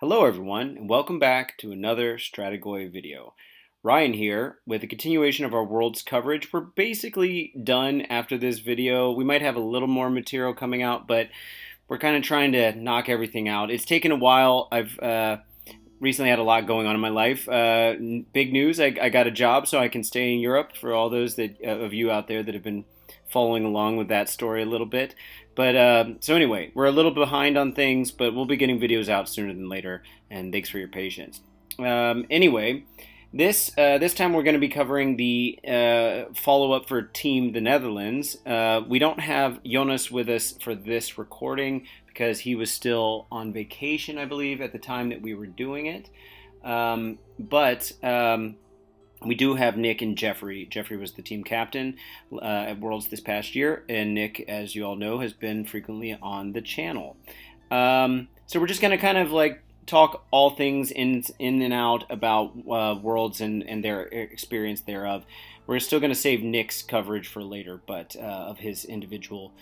Hello everyone, and welcome back to another Strategoi video. Ryan here with a continuation of our Worlds coverage. We're basically done after this video. We might have a little more material coming out, but we're kind of trying to knock everything out. It's taken a while. I've recently had a lot going on in my life. Big news, I got a job so I can stay in Europe for all those of you out there that have been following along with that story a little bit. But so anyway, we're a little behind on things, but we'll be getting videos out sooner than later, and thanks for your patience. Anyway, this time we're going to be covering the follow-up for Team the Netherlands. We don't have Jonas with us for this recording because he was still on vacation, I believe, at the time that we were doing it. But we do have Nick and Jeffrey. Jeffrey was the team captain at Worlds this past year, and Nick, as you all know, has been frequently on the channel. So we're just going to kind of like talk all things in and out about Worlds and their experience thereof. We're still going to save Nick's coverage for later, but of his individual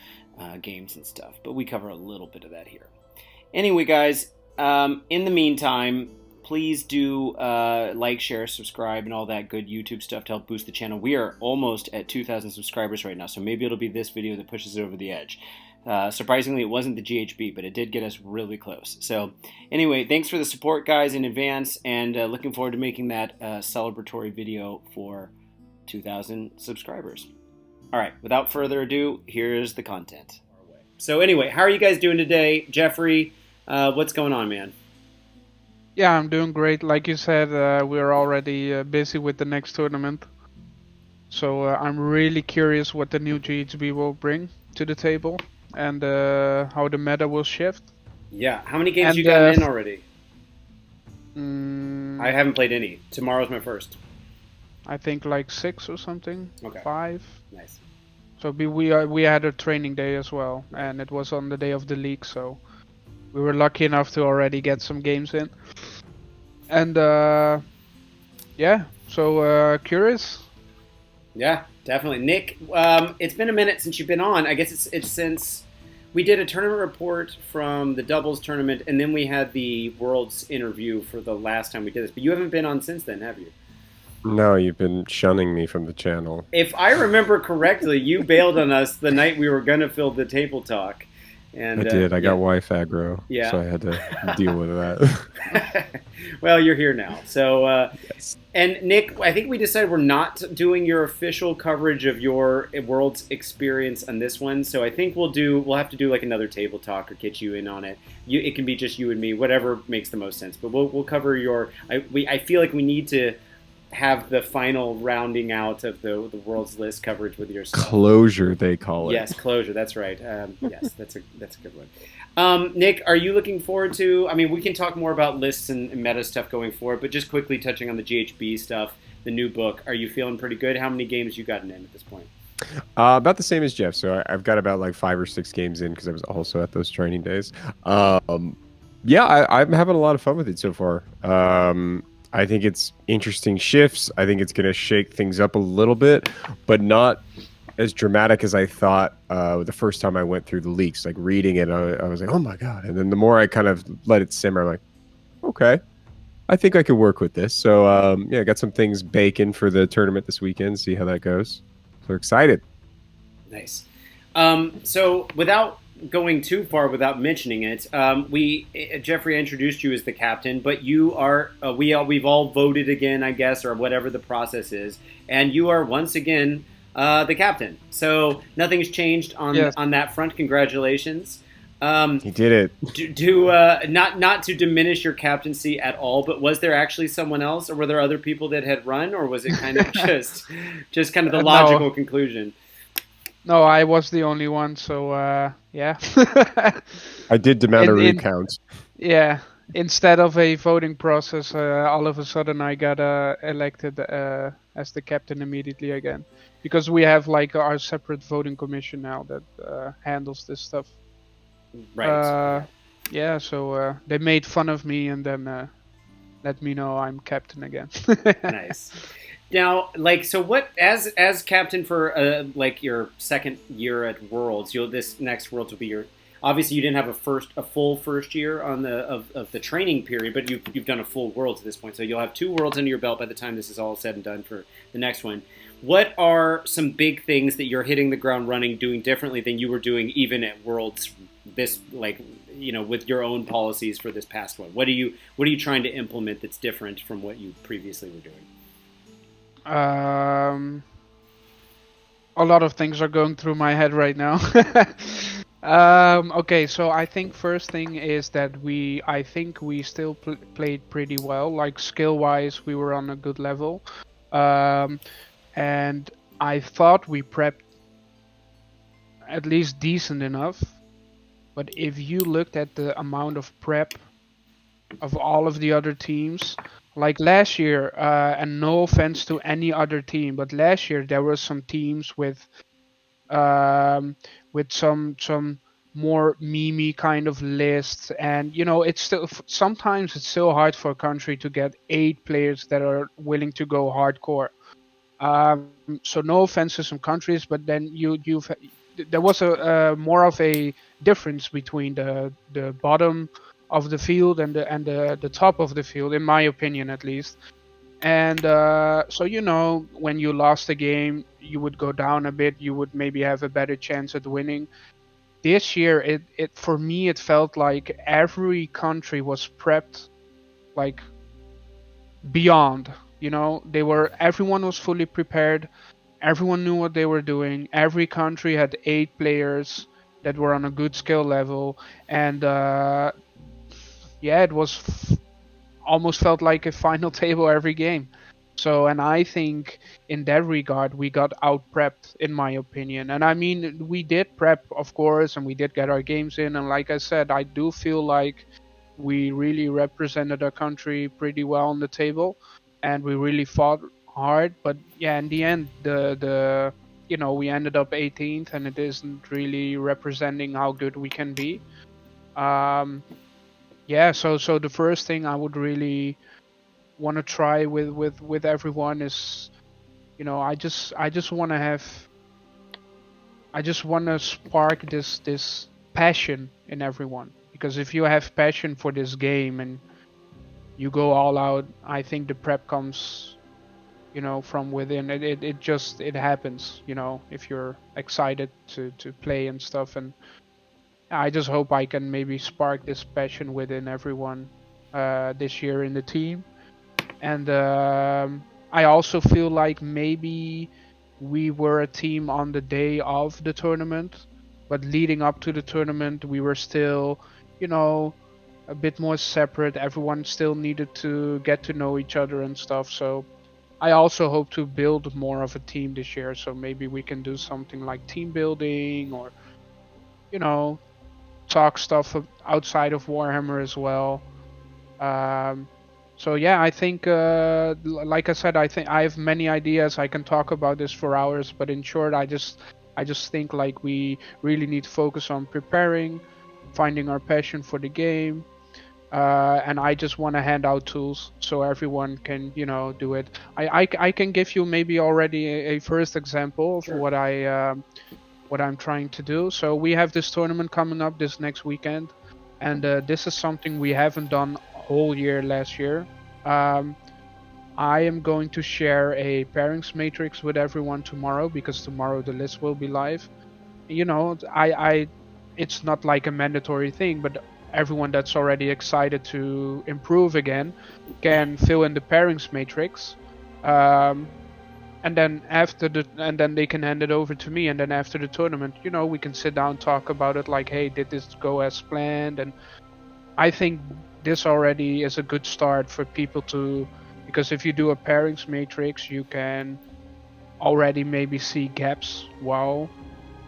games and stuff. But we cover a little bit of that here. Anyway, guys, in the meantime, please do like, share, subscribe, and all that good YouTube stuff to help boost the channel. We are almost at 2,000 subscribers right now, so maybe it'll be this video that pushes it over the edge. Surprisingly, it wasn't the GHB, but it did get us really close. So anyway, thanks for the support, guys, in advance, and looking forward to making that celebratory video for 2,000 subscribers. All right, without further ado, here's the content. So anyway, how are you guys doing today? Jeffrey, what's going on, man? Yeah, I'm doing great. Like you said, we're already busy with the next tournament. So I'm really curious what the new GHB will bring to the table and how the meta will shift. Yeah, how many games you gotten in already? I haven't played any. Tomorrow's my first. I think like 6 or something. Okay. 5. Nice. So we had a training day as well, and it was on the day of the league, so we were lucky enough to already get some games in. And yeah, so curious. Yeah, definitely. Nick, it's been a minute since you've been on. I guess it's since we did a tournament report from the doubles tournament, and then we had the Worlds interview for the last time we did this. But you haven't been on since then, have you? No, you've been shunning me from the channel. If I remember correctly, you bailed on us the night we were going to film the table talk. And, I did. I got wife aggro, so I had to deal with that. Well, you're here now. So, yes. And Nick, I think we decided we're not doing your official coverage of your Worlds experience on this one. So I think we'll have to do like another table talk or get you in on it. It can be just you and me, whatever makes the most sense. But we'll cover your. I feel like we need to have the final rounding out of the Worlds list coverage with yourself. Closure, they call it. Yes, closure. That's right. Yes, that's a good one. Nick, are you looking forward to? I mean, we can talk more about lists and meta stuff going forward, but just quickly touching on the GHB stuff, the new book. Are you feeling pretty good? How many games you gotten in at this point? About the same as Jeff. So I've got about like 5 or 6 games in because I was also at those training days. Yeah, I'm having a lot of fun with it so far. I think it's interesting shifts. I think it's going to shake things up a little bit, but not as dramatic as I thought the first time I went through the leaks. Like reading it, I was like, oh my God. And then the more I kind of let it simmer, I'm like, okay, I think I could work with this. So yeah, I got some things baking for the tournament this weekend, see how that goes. So excited. Nice. So without going too far without mentioning it, Jeffrey introduced you as the captain, but you are we've all voted again, I guess, or whatever the process is, and you are once again the captain. So nothing's changed on that front. Congratulations. He did it. Not to diminish your captaincy at all, but was there actually someone else, or were there other people that had run, or was it kind of just kind of the logical conclusion? No, I was the only one, so yeah. I did demand a recount. Yeah, instead of a voting process, all of a sudden I got elected as the captain immediately again. Because we have like our separate voting commission now that handles this stuff. Right. Yeah, so they made fun of me and then let me know I'm captain again. Nice. Now, like, so what, as captain for like your second year at Worlds, this next Worlds will be your, Obviously, you didn't have a full first year on of the training period, but you've done a full Worlds at this point. So you'll have 2 Worlds under your belt by the time this is all said and done for the next one. What are some big things that you're hitting the ground running, doing differently than you were doing even at Worlds? This with your own policies for this past one. What are you trying to implement that's different from what you previously were doing? Um, a lot of things are going through my head right now. Okay, so I think first thing is that I think we still played pretty well. Like skill-wise, we were on a good level. Um, and I thought we prepped at least decent enough. But if you looked at the amount of prep of all of the other teams, like last year, and no offense to any other team, but last year there were some teams um, with some more memey kind of lists, and it's still sometimes it's so hard for a country to get 8 players that are willing to go hardcore. So no offense to some countries, but then there was a more of a difference between the bottom of the field and the top of the field, in my opinion at least. And so when you lost a game, you would go down a bit. You would maybe have a better chance at winning. This year, it for me it felt like every country was prepped like beyond. Everyone was fully prepared. Everyone knew what they were doing. Every country had 8 players that were on a good skill level, and yeah, it was almost felt like a final table every game. So, and I think in that regard, we got out prepped, in my opinion. And I mean, we did prep, of course, and we did get our games in. And like I said, I do feel like we really represented our country pretty well on the table, and we really fought hard. But yeah, in the end, we ended up 18th, and it isn't really representing how good we can be. Um, yeah, so the first thing I would really want to try with everyone is, I just want to spark this passion in everyone, because if you have passion for this game and you go all out, I think the prep comes, from within. It happens, if you're excited to play and stuff. And I just hope I can maybe spark this passion within everyone this year in the team. And I also feel like maybe we were a team on the day of the tournament, but leading up to the tournament, we were still, a bit more separate. Everyone still needed to get to know each other and stuff. So I also hope to build more of a team this year. So maybe we can do something like team building, or, you know, talk stuff outside of Warhammer as well. Um, so yeah, I think, like I said, I think I have many ideas. I can talk about this for hours, but in short, I just think like we really need to focus on preparing, finding our passion for the game, and I just want to hand out tools so everyone can, do it. I can give you maybe already a first example of Sure. what I'm trying to do. So we have this tournament coming up this next weekend, and this is something we haven't done whole year last year. Um, I am going to share a pairings matrix with everyone tomorrow, because tomorrow the list will be live. It's not like a mandatory thing, but everyone that's already excited to improve again can fill in the pairings matrix. Um, and then they can hand it over to me, and then after the tournament, we can sit down, talk about it, like, hey, did this go as planned? And I think this already is a good start for people to, because if you do a pairings matrix, you can already maybe see gaps while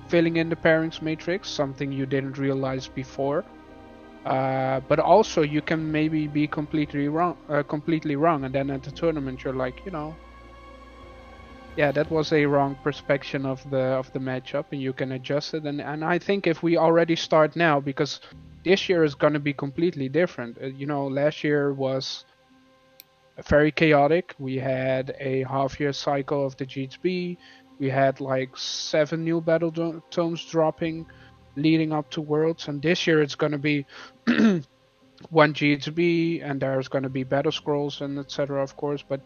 filling in the pairings matrix, something you didn't realize before. But also you can maybe be completely wrong, and then at the tournament you're like, yeah, that was a wrong perspective of the matchup, and you can adjust it. And I think if we already start now, because this year is going to be completely different. Last year was very chaotic. We had a half-year cycle of the GHB. We had like 7 new battle tomes dropping. leading up to Worlds. And this year it's going to be one GHB, and there's going to be battle scrolls and etc. Of course, but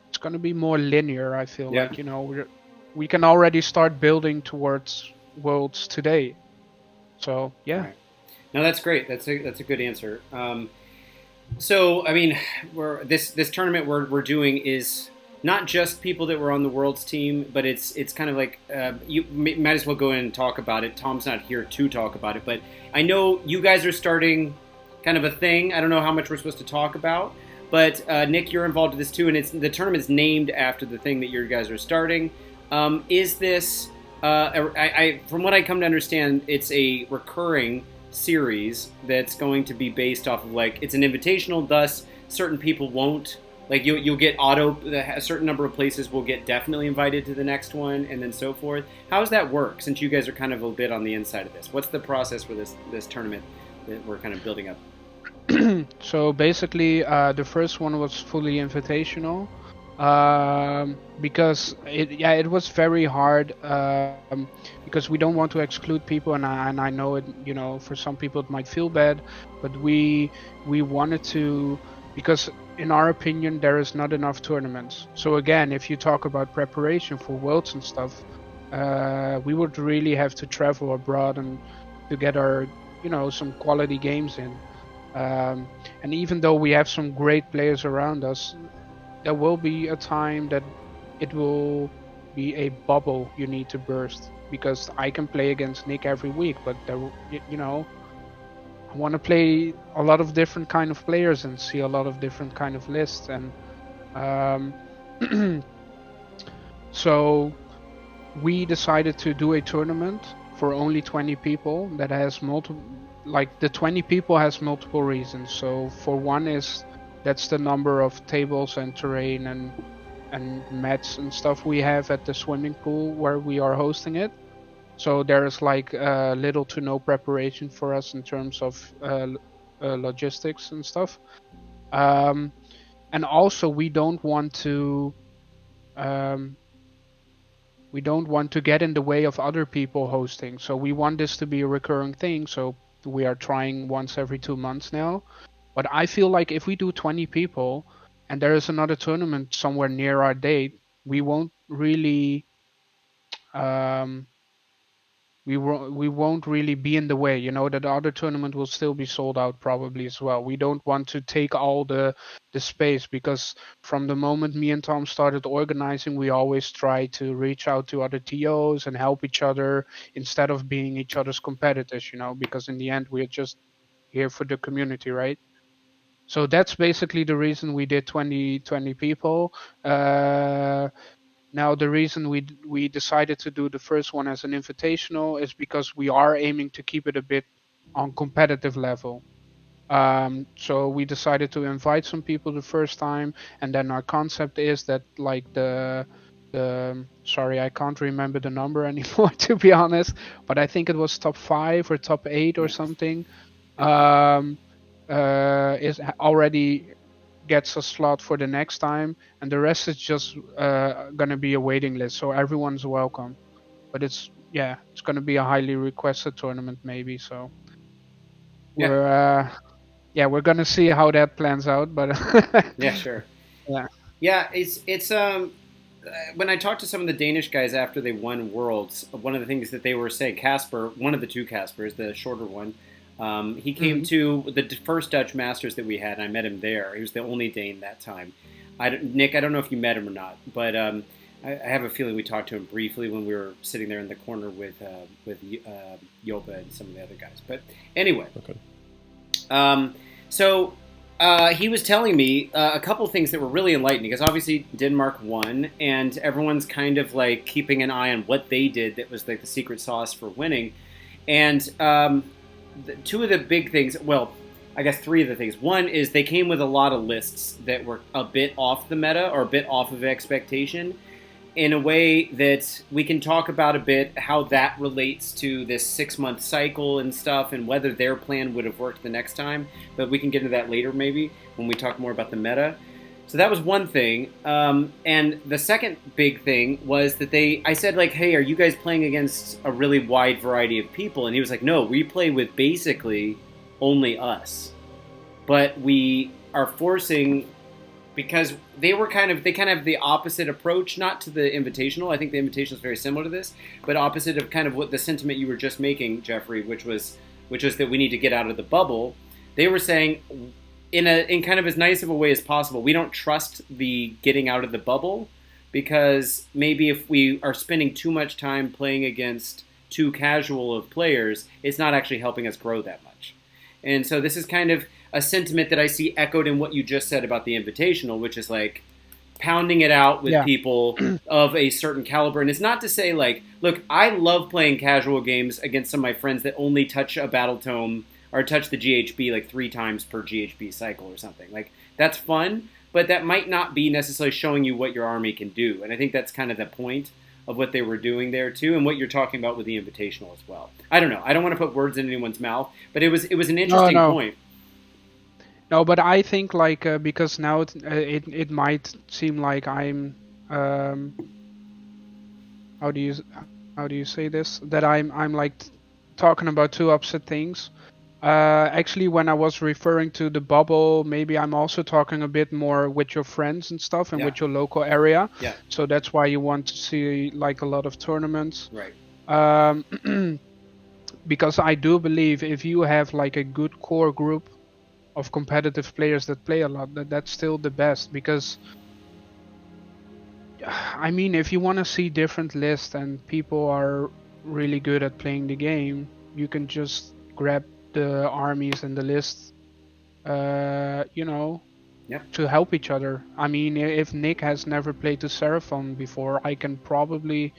it's going to be more linear. I feel Yeah. like we can already start building towards Worlds today. So yeah. Right. No, that's great. That's a good answer. So I mean, this tournament we're doing is not just people that were on the Worlds team, but it's kind of like you might as well go in and talk about it. Tom's not here to talk about it, but I know you guys are starting kind of a thing. I don't know how much we're supposed to talk about, but Nick, you're involved in this too, and the tournament's named after the thing that you guys are starting. Is this? From what I come to understand, it's a recurring series that's going to be based off of like it's an invitational. Thus, certain people won't like you'll get auto. A certain number of places will get definitely invited to the next one, and then so forth. How does that work? Since you guys are kind of a bit on the inside of this, what's the process for this tournament that we're kind of building up? So basically, the first one was fully invitational, because it was very hard, because we don't want to exclude people, and I know it, for some people it might feel bad, but we wanted to, because in our opinion there is not enough tournaments. So again, if you talk about preparation for Worlds and stuff, we would really have to travel abroad and to get our some quality games in. And even though we have some great players around us, there will be a time that it will be a bubble you need to burst. Because I can play against Nick every week, but I want to play a lot of different kind of players and see a lot of different kind of lists. And um, so we decided to do a tournament for only 20 people that has multiple, like the 20 people has multiple reasons. So for one is that's the number of tables and terrain and mats and stuff we have at the swimming pool where we are hosting it. So there's like little to no preparation for us in terms of logistics and stuff. And also we don't want to um, get in the way of other people hosting. So we want this to be a recurring thing. So we are trying once every 2 months now. But I feel like if we do 20 people and there is another tournament somewhere near our date, we won't really um, we won't really be in the way. That the other tournament will still be sold out probably as well. We don't want to take all the space, because from the moment me and Tom started organizing, we always try to reach out to other TOs and help each other instead of being each other's competitors. Because in the end we're just here for the community, right? So that's basically the reason we did 20 people. Now the reason we decided to do the first one as an invitational is because we are aiming to keep it a bit on competitive level. So we decided to invite some people the first time, and then our concept is that like the sorry, I can't remember the number anymore to be honest, but I think it was top 5 or top 8 or Yeah. something. Um, is already gets a slot for the next time, and the rest is just gonna be a waiting list, so everyone's welcome. But it's gonna be a highly requested tournament maybe. So Yeah. we're we're gonna see how that plans out. But Yeah. Sure. yeah. Yeah. It's when I talked to some of the Danish guys after they won Worlds, one of the things that they were saying, Casper, one of the two Caspers, the shorter one, he came Hmm. to the first Dutch Masters that we had, and I met him there. He was the only Dane that time. Nick, I don't know if you met him or not, but I have a feeling we talked to him briefly when we were sitting there in the corner with Yopa and some of the other guys. But anyway, Okay. so he was telling me a couple things that were really enlightening, because obviously Denmark won, and everyone's kind of like keeping an eye on what they did that was like the secret sauce for winning. And two of the big things, well, I guess three of the things. One is they came with a lot of lists that were a bit off the meta or a bit off of expectation, in a way that we can talk about a bit how that relates to this 6 month cycle and stuff, and whether their plan would have worked the next time. But we can get into that later maybe when we talk more about the meta. So that was one thing. And the second big thing was that I said, like, hey, are you guys playing against a really wide variety of people? And he was like, no, we play with basically only us. But we are forcing, because they kind of have the opposite approach, not to the Invitational. I think the Invitational is very similar to this, but opposite of kind of what the sentiment you were just making, Jeffrey, which was that we need to get out of the bubble. They were saying, in kind of as nice of a way as possible, we don't trust the getting out of the bubble, because maybe if we are spending too much time playing against too casual of players, it's not actually helping us grow that much. And so this is kind of a sentiment that I see echoed in what you just said about the Invitational, which is like pounding it out with people of a certain caliber. And it's not to say, like, look, I love playing casual games against some of my friends that only touch a battle tome or touch the GHB like 3 times per GHB cycle or something. Like, that's fun, but that might not be necessarily showing you what your army can do. And I think that's kind of the point of what they were doing there too, and what you're talking about with the Invitational as well. I don't know. I don't want to put words in anyone's mouth, but it was an interesting point. No, but I think like because now it might seem like I'm how do you say this, that I'm like talking about two opposite things. Actually, when I was referring to the bubble, maybe I'm also talking a bit more with your friends and stuff, and with your local area. Yeah. So that's why you want to see like a lot of tournaments. Right. Because I do believe if you have like a good core group of competitive players that play a lot, that's still the best. Because I mean, if you want to see different lists and people are really good at playing the game, you can just grab the armies and the lists, to help each other. I mean, if Nick has never played to Seraphon before, I can probably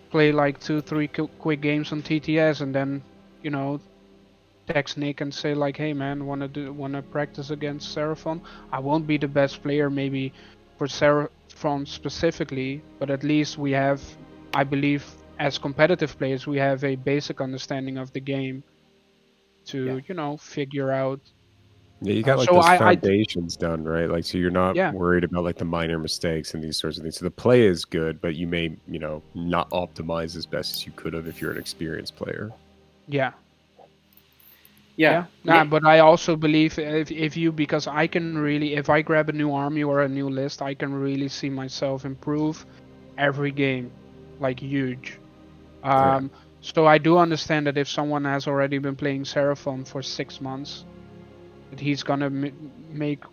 play like 2-3 quick games on TTS, and then, text Nick and say like, hey man, wanna practice against Seraphon? I won't be the best player maybe for Seraphon specifically, but at least we have, I believe, as competitive players, we have a basic understanding of the game to figure out. Yeah, you got like those foundations done, right? Like, so you're not worried about like the minor mistakes and these sorts of things. So the play is good, but you may, not optimize as best as you could have if you're an experienced player. Yeah. Yeah. But I also believe if you, because I can really, if I grab a new army or a new list, I can really see myself improve every game, like huge. So I do understand that if someone has already been playing Seraphon for 6 months, that he's gonna make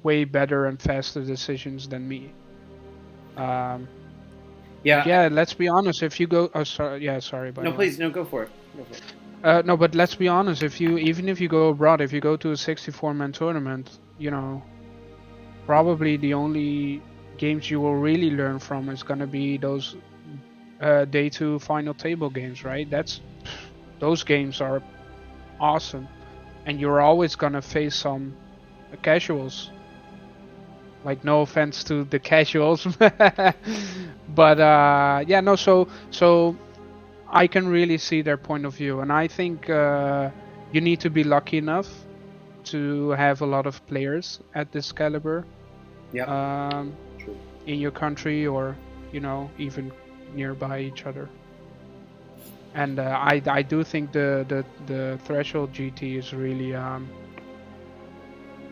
way better and faster decisions than me. Yeah. Let's be honest. If you go, sorry. No, please, no, go for it. No, but let's be honest. Even if you go abroad, if you go to a 64-man tournament, probably the only games you will really learn from is gonna be those day 2 final table games, right? Those games are awesome, and you're always gonna face some casuals. Like, no offense to the casuals, but so I can really see their point of view, and I think you need to be lucky enough to have a lot of players at this caliber. In your country, or even nearby each other. And I do think the Threshold GT is really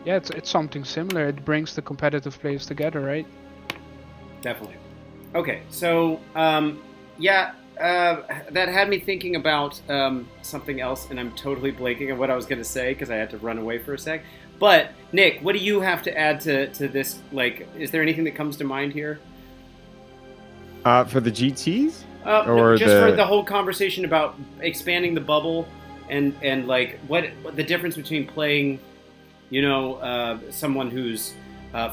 it's something similar. It brings the competitive players together, right? Definitely. Okay, so that had me thinking about something else, and I'm totally blanking on what I was going to say because I had to run away for a sec. But Nick, what do you have to add to this? Like, is there anything that comes to mind here? For the GTs? Or just for the whole conversation about expanding the bubble and like what the difference between playing, someone who's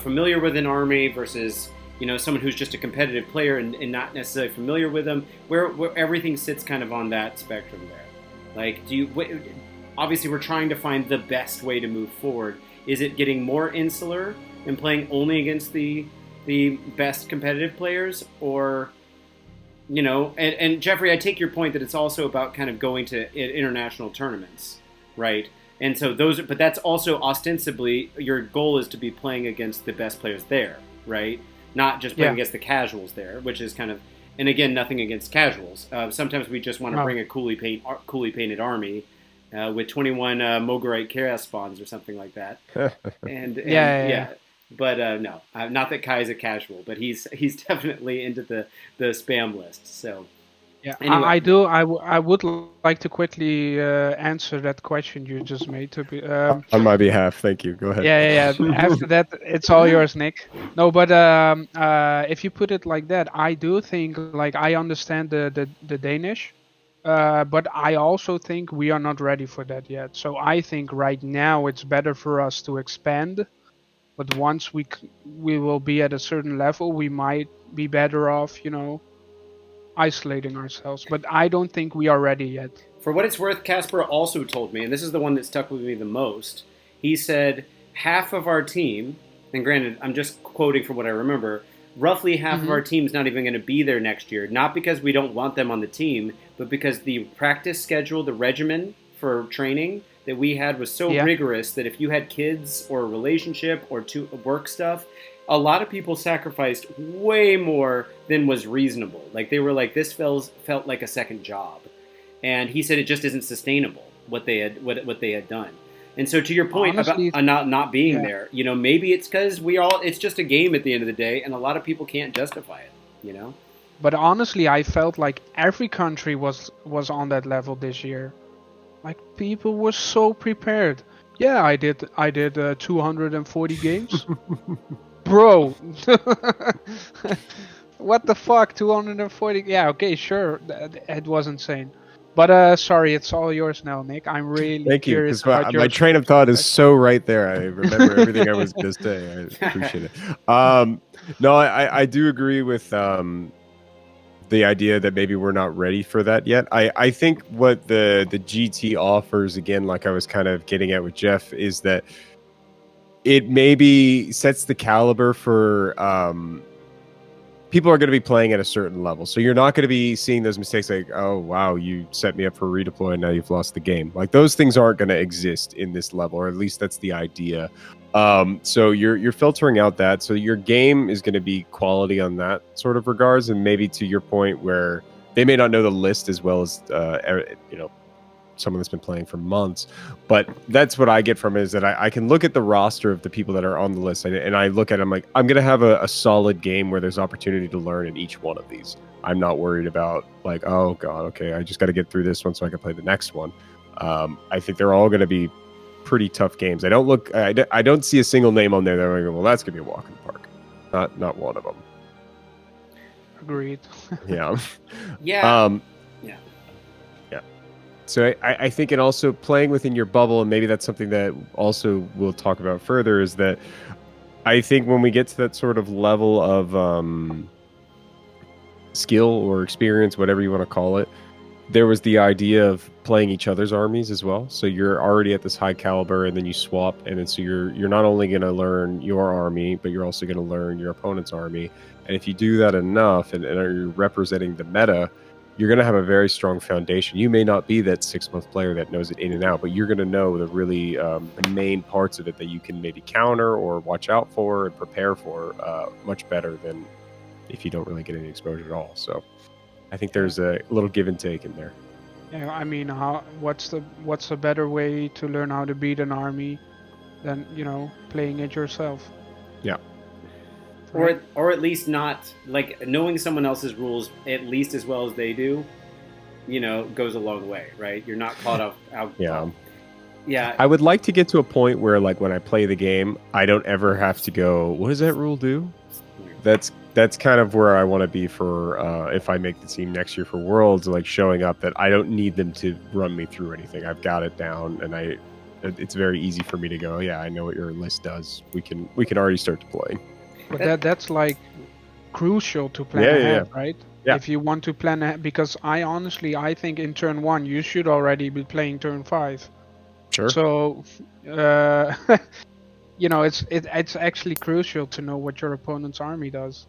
familiar with an army versus someone who's just a competitive player and not necessarily familiar with them, where everything sits kind of on that spectrum there. Like, obviously we're trying to find the best way to move forward. Is it getting more insular and playing only against the best competitive players, or and Jeffrey, I take your point that it's also about kind of going to international tournaments, right? And so but that's also ostensibly your goal is to be playing against the best players there, right? Not just playing Yeah. against the casuals there, which is kind of, and again, nothing against casuals. Sometimes we just want to No. bring a coolly painted army with 21 Mogorite chaos spawns or something like that. And Yeah. but no, not that Kai is a casual, but he's definitely into the spam list. So Yeah, anyway, I do. I would like to quickly answer that question you just made. To be, On my behalf, thank you. Go ahead. yeah. After that, it's all yours, Nick. No, but if you put it like that, I do think like I understand the Danish, but I also think we are not ready for that yet. So I think right now it's better for us to expand. But once we will be at a certain level, we might be better off, isolating ourselves. But I don't think we are ready yet. for what it's worth, Casper also told me, and this is the one that stuck with me the most. He said half of our team, and granted, I'm just quoting from what I remember, roughly half of Hmm. our team's not even going to be there next year. Not because we don't want them on the team, but because the practice schedule, the regimen for training that we had was so Yeah, rigorous that if you had kids or a relationship or work stuff, a lot of people sacrificed way more than was reasonable. Like they were like, this felt like a second job, and he said it just isn't sustainable what they had done. And so, to your point about honestly, not being yeah. there, maybe it's because it's just a game at the end of the day, and a lot of people can't justify it. But honestly, I felt like every country was on that level this year. Like people were so prepared. Yeah, I did 240 games, bro. What the fuck, 240? Yeah, okay, sure, it was insane. But sorry, it's all yours now, Nick. I'm really Thank you, curious because about my your train of thought is perspective. so right there. I remember everything I was going to say. I appreciate it. No, I do agree with the idea that maybe we're not ready for that yet. I think what the GT offers, again, like I was kind of getting at with Jeff, is that it maybe sets the caliber for people are going to be playing at a certain level. So you're not going to be seeing those mistakes like, oh, wow, you set me up for redeploy and now you've lost the game. Like those things aren't going to exist in this level, or at least that's the idea. So you're filtering out that. So your game is going to be quality on that sort of regards. And maybe to your point where they may not know the list as well as, someone that's been playing for months. But that's what I get from it, is that I can look at the roster of the people that are on the list, and I look at them like, I'm going to have a solid game where there's opportunity to learn in each one of these. I'm not worried about like, oh God, okay, I just got to get through this one so I can play the next one. I think they're all going to be pretty tough games. I don't see a single name on there that I'm going, well, that's going to be a walk in the park. Not one of them. Agreed. Yeah. Yeah. Yeah. Yeah. So I think, and also playing within your bubble, and maybe that's something that also we'll talk about further, is that I think when we get to that sort of level of skill or experience, whatever you want to call it, there was the idea of playing each other's armies as well. So you're already at this high caliber, and then you swap, and then so you're not only going to learn your army, but you're also going to learn your opponent's army. And if you do that enough, and are representing the meta, you're going to have a very strong foundation. You may not be that 6-month player that knows it in and out, but you're going to know the really the main parts of it that you can maybe counter or watch out for and prepare for much better than if you don't really get any exposure at all. So I think there's a little give and take in there. Yeah, I mean, what's a better way to learn how to beat an army than playing it yourself? Yeah. Right? Or at least not like knowing someone else's rules at least as well as they do, goes a long way, right? You're not caught up out. Yeah. Yeah. I would like to get to a point where, like, when I play the game, I don't ever have to go, what does that rule do? That's kind of where I want to be for if I make the team next year for Worlds, like showing up that I don't need them to run me through anything. I've got it down, and it's very easy for me to go, yeah, I know what your list does. We can already start deploying. But that's like crucial to plan ahead, right? Yeah. If you want to plan ahead, because I think in turn 1 you should already be playing turn 5. Sure. So, it's actually crucial to know what your opponent's army does.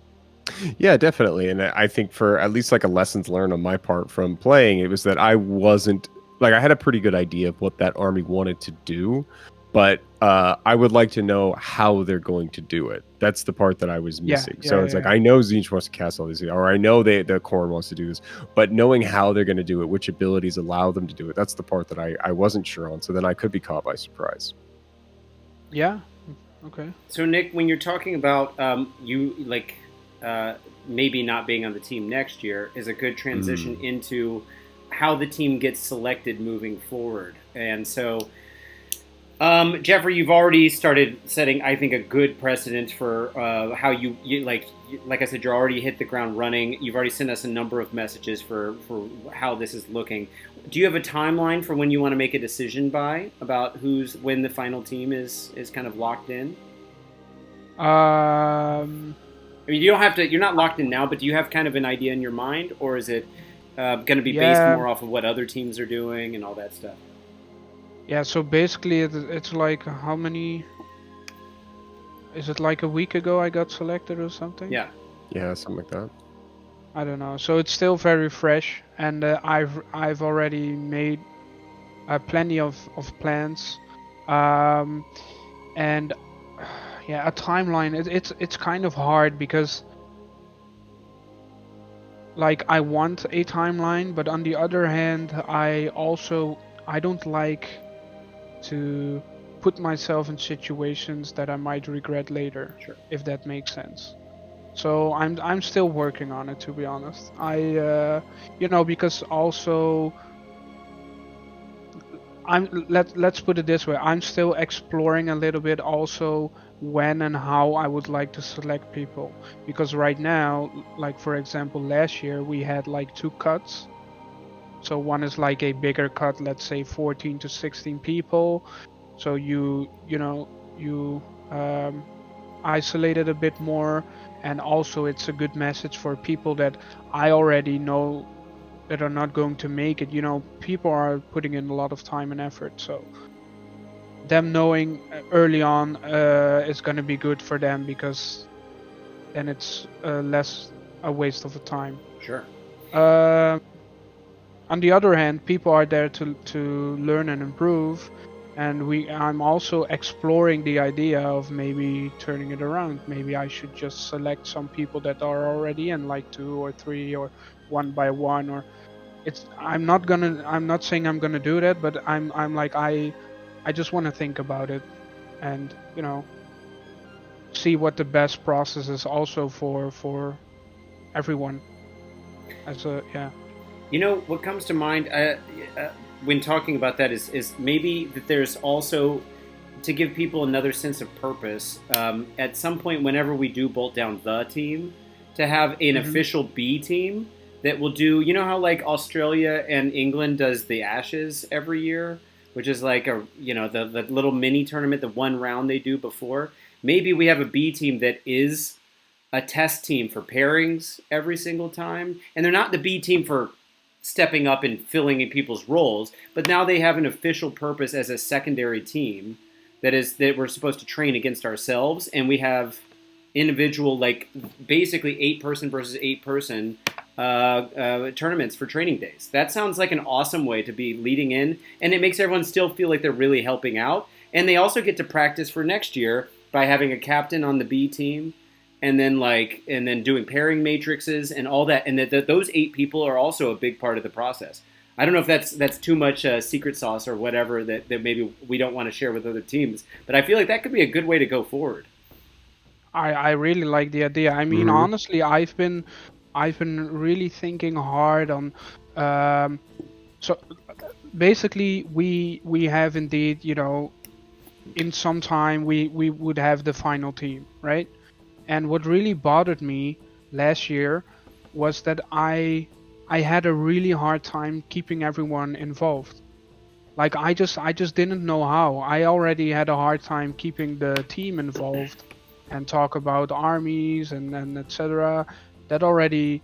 Yeah, definitely. And I think for at least like a lessons learned on my part from playing, it was that I wasn't like I had a pretty good idea of what that army wanted to do, but I would like to know how they're going to do it. That's the part that I was missing. So it's like I know Zinch wants to cast all these, or I know the Khorne wants to do this, but knowing how they're going to do it, which abilities allow them to do it, that's the part that I wasn't sure on. So then I could be caught by surprise. Yeah. Okay. So Nick, when you're talking about you like maybe not being on the team next year, is a good transition into how the team gets selected moving forward. And so, Jeffrey, you've already started setting, I think, a good precedent for how you like I said, you're already hit the ground running. You've already sent us a number of messages for how this is looking. Do you have a timeline for when you want to make a decision by about when the final team is kind of locked in? I mean, you don't have to. You're not locked in now, but do you have kind of an idea in your mind, or is it going to be based more off of what other teams are doing and all that stuff? Yeah. So basically, it's like how many? Is it like a week ago I got selected or something? Yeah. Yeah, something like that. I don't know. So it's still very fresh, and I've already made plenty of plans, and yeah, a timeline. It's kind of hard because like I want a timeline, but on the other hand, I don't like to put myself in situations that I might regret later. Sure. If that makes sense. So I'm still working on it, to be honest. Because also let's put it this way. I'm still exploring a little bit also when and how I would like to select people, because right now, like for example, last year we had like 2 cuts. So one is like a bigger cut, let's say 14 to 16 people. So you isolate it a bit more, and also it's a good message for people that I already know that are not going to make it. People are putting in a lot of time and effort, so them knowing early on is going to be good for them, because then it's less a waste of time. Sure. On the other hand, people are there to learn and improve, and I'm also exploring the idea of maybe turning it around. Maybe I should just select some people that are already in, like 2 or 3 or 1 by 1, or I'm not saying I'm gonna do that, but I'm like I just want to think about it, and see what the best process is also for everyone. What comes to mind when talking about that is maybe that there's also, to give people another sense of purpose, at some point whenever we do bolt down the team, to have an official B team that will do, how like Australia and England does the Ashes every year, which is like the little mini tournament, the one round they do before. Maybe we have a B team that is a test team for pairings every single time, and they're not the B team for stepping up and filling in people's roles, but now they have an official purpose as a secondary team that we're supposed to train against ourselves, and we have individual, like basically 8-person versus 8-person tournaments for training days. That sounds like an awesome way to be leading in, and it makes everyone still feel like they're really helping out, and they also get to practice for next year by having a captain on the B team, and then doing pairing matrices and all that, and those 8 people are also a big part of the process. I don't know if that's too much secret sauce or whatever that maybe we don't want to share with other teams, but I feel like that could be a good way to go forward. I really like the idea. I mean, honestly, I've been really thinking hard on. So basically, we have indeed, in some time we would have the final team, right? And what really bothered me last year was that I had a really hard time keeping everyone involved. Like I just didn't know how. I already had a hard time keeping the team involved and talk about armies and etc. That already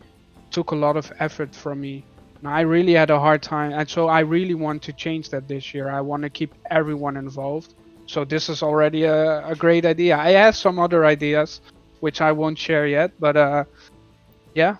took a lot of effort from me. And I really had a hard time, and so I really want to change that this year. I want to keep everyone involved. So this is already a great idea. I have some other ideas, which I won't share yet, but yeah.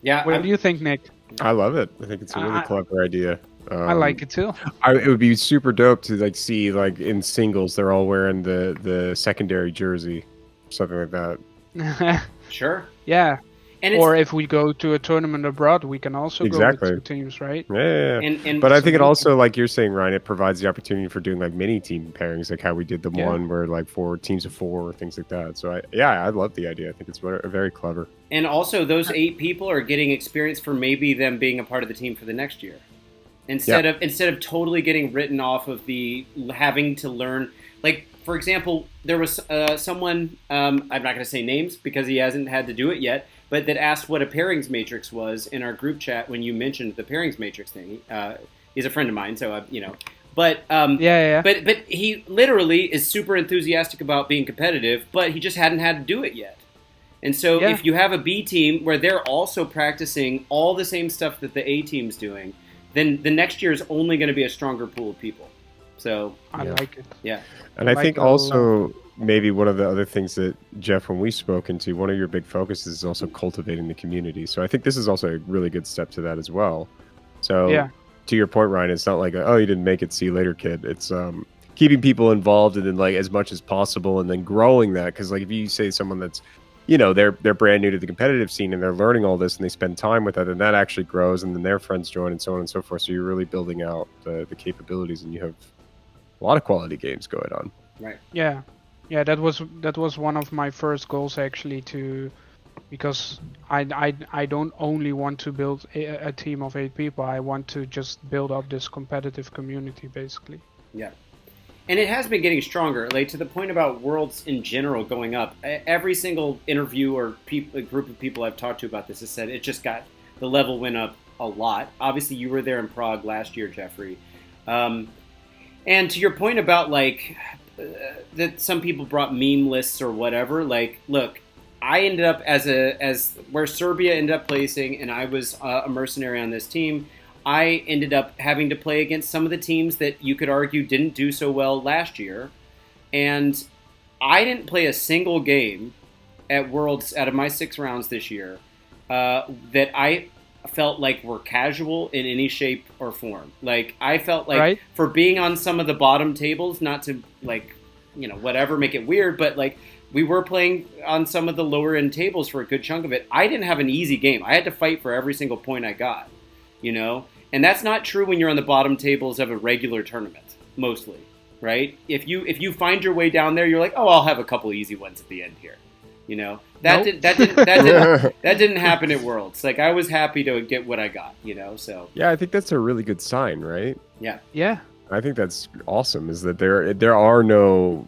Yeah. What do you think, Nick? I love it. I think it's a really clever idea. I like it too. It would be super dope to like see like in singles they're all wearing the secondary jersey, something like that. Sure. Yeah. And Or if we go to a tournament abroad, we can also go with Exactly. 2 teams, right? Yeah. And But I think it Absolutely. also, like you're saying, Ryan, it provides the opportunity for doing like mini team pairings, like how we did the Yeah. one where like 4 teams of 4 or things like that. So I love the idea. I think it's very clever. And also, those 8 people are getting experience for maybe them being a part of the team for the next year, instead of totally getting written off of the having to learn. Like, for example, there was someone, I'm not going to say names because he hasn't had to do it yet, but that asked what a pairings matrix was in our group chat when you mentioned the pairings matrix thing. He's a friend of mine, so But But he literally is super enthusiastic about being competitive, but he just hadn't had to do it yet. And so if you have a B team where they're also practicing all the same stuff that the A team's doing, then the next year is only going to be a stronger pool of people. So I like it. Yeah. And I think also maybe one of the other things that, Jeff, when we spoke into, one of your big focuses is also cultivating the community. So I think this is also a really good step to that as well. So to your point, Ryan, it's not like, oh, you didn't make it, see you later, kid. It's keeping people involved and then like as much as possible and then growing that. Because like if you say someone that's, you know, they're brand new to the competitive scene and they're learning all this and they spend time with it, and that actually grows, and then their friends join and so on and so forth. So you're really building out the capabilities, and you have a lot of quality games going on. Right. Yeah. That was one of my first goals actually, because I don't only want to build a team of 8 people. I want to just build up this competitive community basically. Yeah. And it has been getting stronger, like to the point about Worlds in general going up. Every single interview or a group of people I've talked to about this has said the level went up a lot. Obviously, you were there in Prague last year, Jeffrey. And to your point about like that some people brought meme lists or whatever, like, look, I ended up as where Serbia ended up placing, and I was a mercenary on this team. I ended up having to play against some of the teams that you could argue didn't do so well last year. And I didn't play a single game at Worlds out of my 6 rounds this year that I felt like were casual in any shape or form. Like, I felt like for being on some of the bottom tables, not to, like, you know, whatever, make it weird, but, like, we were playing on some of the lower end tables for a good chunk of it. I didn't have an easy game. I had to fight for every single point I got. You know, and that's not true when you're on the bottom tables of a regular tournament, mostly, right? If you find your way down there, you're like, oh, I'll have a couple easy ones at the end here. You know, that didn't happen at Worlds. Like, I was happy to get what I got. You know, so yeah, I think that's a really good sign, right? Yeah. I think that's awesome. Is that there are no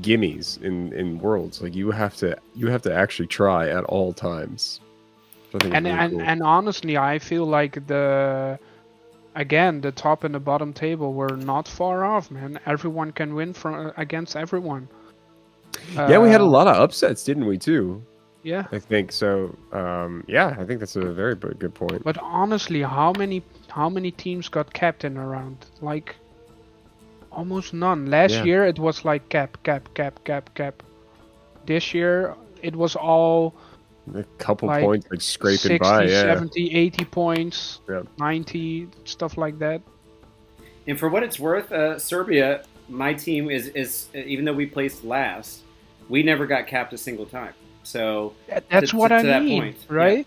gimmies in Worlds. Like you have to actually try at all times. And honestly, I feel like the top and the bottom table were not far off, man. Everyone can win against everyone. Yeah, we had a lot of upsets, didn't we, too? Yeah. I think so. Yeah, I think that's a very good point. But honestly, how many teams got captain around? Like, almost none. Last year it was like cap. This year it was all a couple points, like scraping 60, by, 70, 80 points, 90, stuff like that. And for what it's worth, Serbia, my team is even though we placed last, we never got capped a single time. So that's what I mean, right?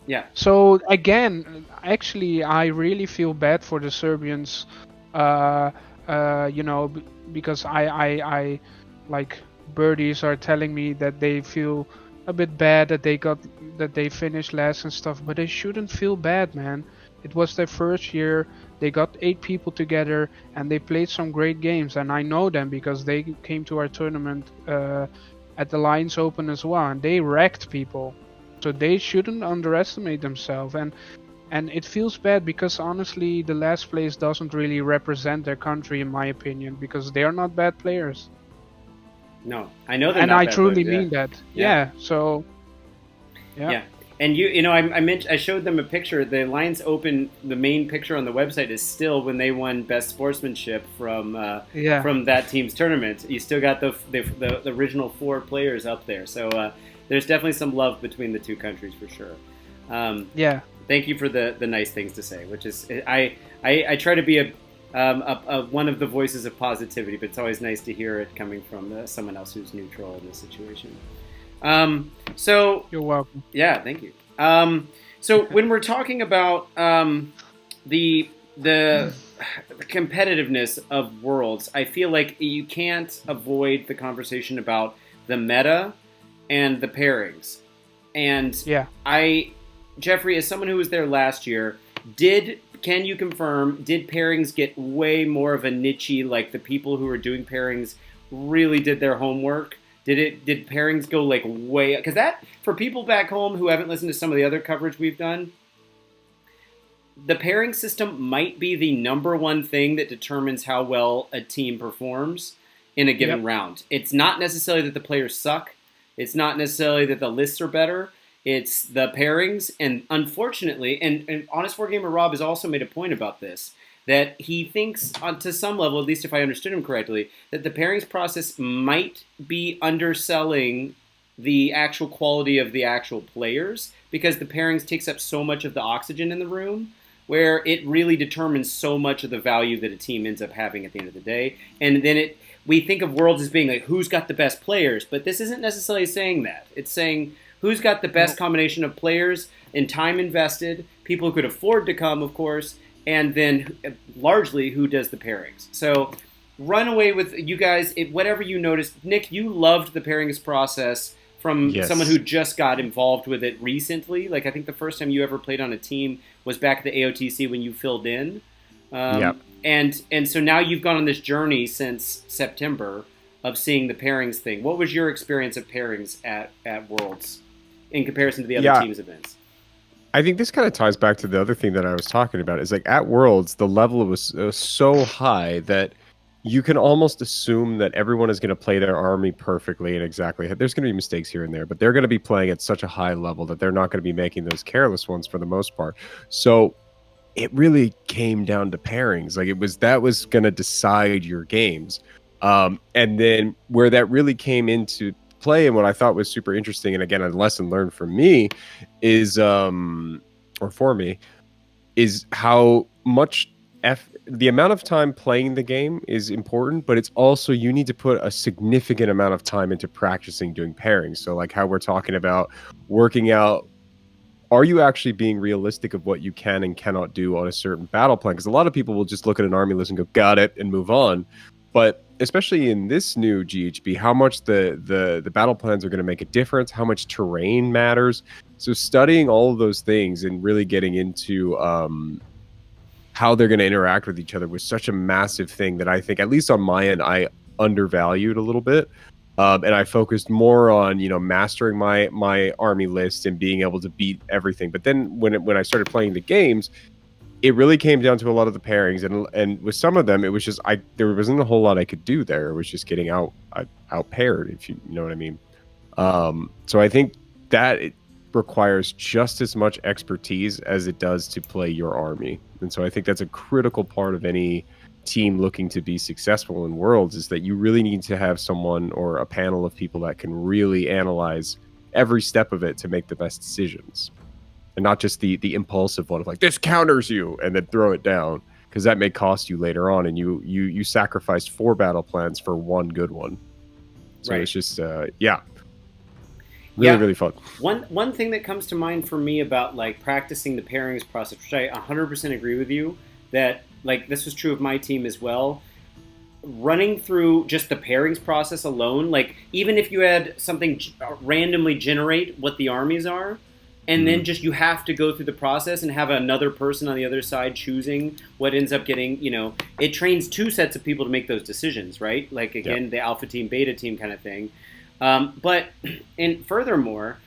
Yeah. So again, actually, I really feel bad for the Serbians, you know, because I like birdies are telling me that they feel a bit bad that they finished last and stuff, but they shouldn't feel bad, man. It was their first year. They got 8 people together and they played some great games, and I know them because they came to our tournament at the Lions Open as well, and they wrecked people. So they shouldn't underestimate themselves, and it feels bad because honestly the last place doesn't really represent their country in my opinion, because they are not bad players. No, I know they're and not I bad truly players, mean that. Yeah. So. Yeah. And you know, I showed them a picture. The Lions Open, the main picture on the website is still when they won Best Sportsmanship from that team's tournament. You still got the original 4 players up there. So there's definitely some love between the two countries for sure. Thank you for the nice things to say, which is I try to be a one of the voices of positivity, but it's always nice to hear it coming from someone else who's neutral in this situation. So You're welcome. yeah, thank you. So when we're talking about the the competitiveness of Worlds, I feel like you can't avoid the conversation about the meta and the pairings. And Yeah. Jeffrey, as someone who was there last year, can you confirm, did pairings get way more of a niche-y, like the people who were doing pairings really did their homework? Did pairings go like way, because that, for people back home who haven't listened to some of the other coverage we've done, the pairing system might be the number one thing that determines how well a team performs in a given round. It's not necessarily that the players suck. It's not necessarily that the lists are better. It's the pairings. And unfortunately, and Honest Wargamer Rob has also made a point about this, that he thinks, to some level, at least if I understood him correctly, that the pairings process might be underselling the actual quality of the actual players, because the pairings takes up so much of the oxygen in the room, where it really determines so much of the value that a team ends up having at the end of the day. And then we think of Worlds as being like, who's got the best players, but this isn't necessarily saying that. It's saying who's got the best combination of players and time invested, people who could afford to come, of course, and then largely who does the pairings. So run away with you guys, whatever you noticed. Nick, you loved the pairings process from someone who just got involved with it recently. Like, I think the first time you ever played on a team was back at the AOTC when you filled in. And so now you've gone on this journey since September of seeing the pairings thing. What was your experience of pairings at Worlds in comparison to the other teams' events? I think this kind of ties back to the other thing that I was talking about, is like at Worlds, the level was so high that you can almost assume that everyone is going to play their army perfectly and exactly. There's going to be mistakes here and there, but they're going to be playing at such a high level that they're not going to be making those careless ones for the most part. So it really came down to pairings. Like that was going to decide your games. And then where that really came into play, and what I thought was super interesting, and again, a lesson learned for me is, or for me, is how much the amount of time playing the game is important, but it's also, you need to put a significant amount of time into practicing doing pairings. So like how we're talking about working out, are you actually being realistic of what you can and cannot do on a certain battle plan? Because a lot of people will just look at an army list and go, got it, and move on. But especially in this new GHB, how much the battle plans are going to make a difference, how much terrain matters. So studying all of those things and really getting into how they're going to interact with each other was such a massive thing that I think, at least on my end, I undervalued a little bit. And I focused more on, mastering my army list and being able to beat everything. But then when I started playing the games, it really came down to a lot of the pairings, and with some of them, it was just there wasn't a whole lot I could do there. It was just getting out paired, if you know what I mean. So I think that it requires just as much expertise as it does to play your army, and so I think that's a critical part of any team looking to be successful in Worlds, is that you really need to have someone or a panel of people that can really analyze every step of it to make the best decisions. And not just the impulsive one of like, this counters you, and then throw it down, because that may cost you later on, and you sacrificed 4 battle plans for 1 good one. So It's just really fun. One thing that comes to mind for me about like practicing the pairings process, which I 100% agree with you, that like this was true of my team as well. Running through just the pairings process alone, like even if you had something randomly generate what the armies are, and then just you have to go through the process and have another person on the other side choosing what ends up getting, it trains 2 sets of people to make those decisions, right? Like, again, the alpha team, beta team kind of thing. But, and furthermore,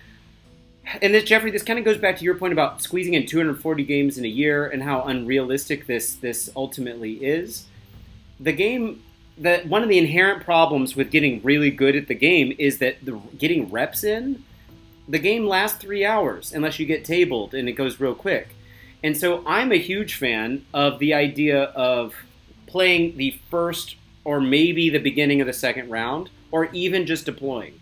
and this, Jeffrey, this kind of goes back to your point about squeezing in 240 games in a year and how unrealistic this ultimately is. The game, one of the inherent problems with getting really good at the game is that getting reps in, the game lasts 3 hours unless you get tabled, and it goes real quick. And so I'm a huge fan of the idea of playing the first or maybe the beginning of the second round, or even just deploying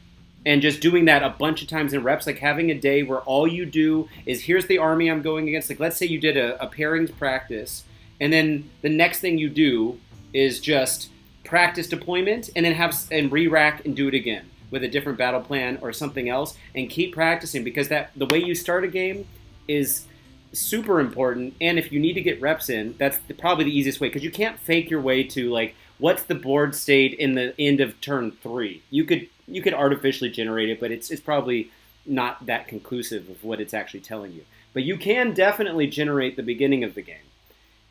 and just doing that a bunch of times in reps, like having a day where all you do is, here's the army I'm going against. Like, let's say you did a pairings practice, and then the next thing you do is just practice deployment, and then re-rack and do it again with a different battle plan or something else, and keep practicing, because that the way you start a game is super important. And if you need to get reps in, that's probably the easiest way, because you can't fake your way to, like, what's the board state in the end of turn 3. You could artificially generate it, but it's probably not that conclusive of what it's actually telling you. But you can definitely generate the beginning of the game.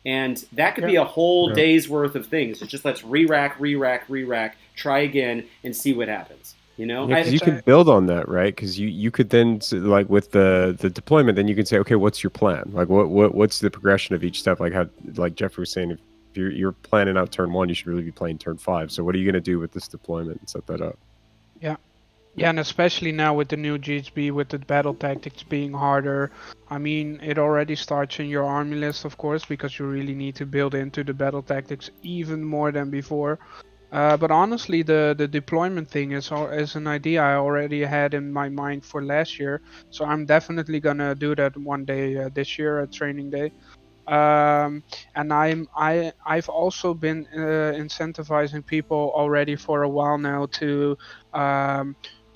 And that could be a whole day's worth of things. It's just, let's re-rack, try again, and see what happens. You know, yeah, you can build on that, right? Because you could then, like, with the deployment, then you can say, okay, what's your plan? Like, what's the progression of each step? Like how, like Jeffrey was saying, if you're planning out turn 1, you should really be playing turn 5. So what are you going to do with this deployment and set that up? Yeah, and especially now with the new GHB, with the battle tactics being harder. I mean, it already starts in your army list, of course, because you really need to build into the battle tactics even more than before. But honestly, the deployment thing is an idea I already had in my mind for last year. So I'm definitely gonna do that one day this year at training day. And I've also been incentivizing people already for a while now to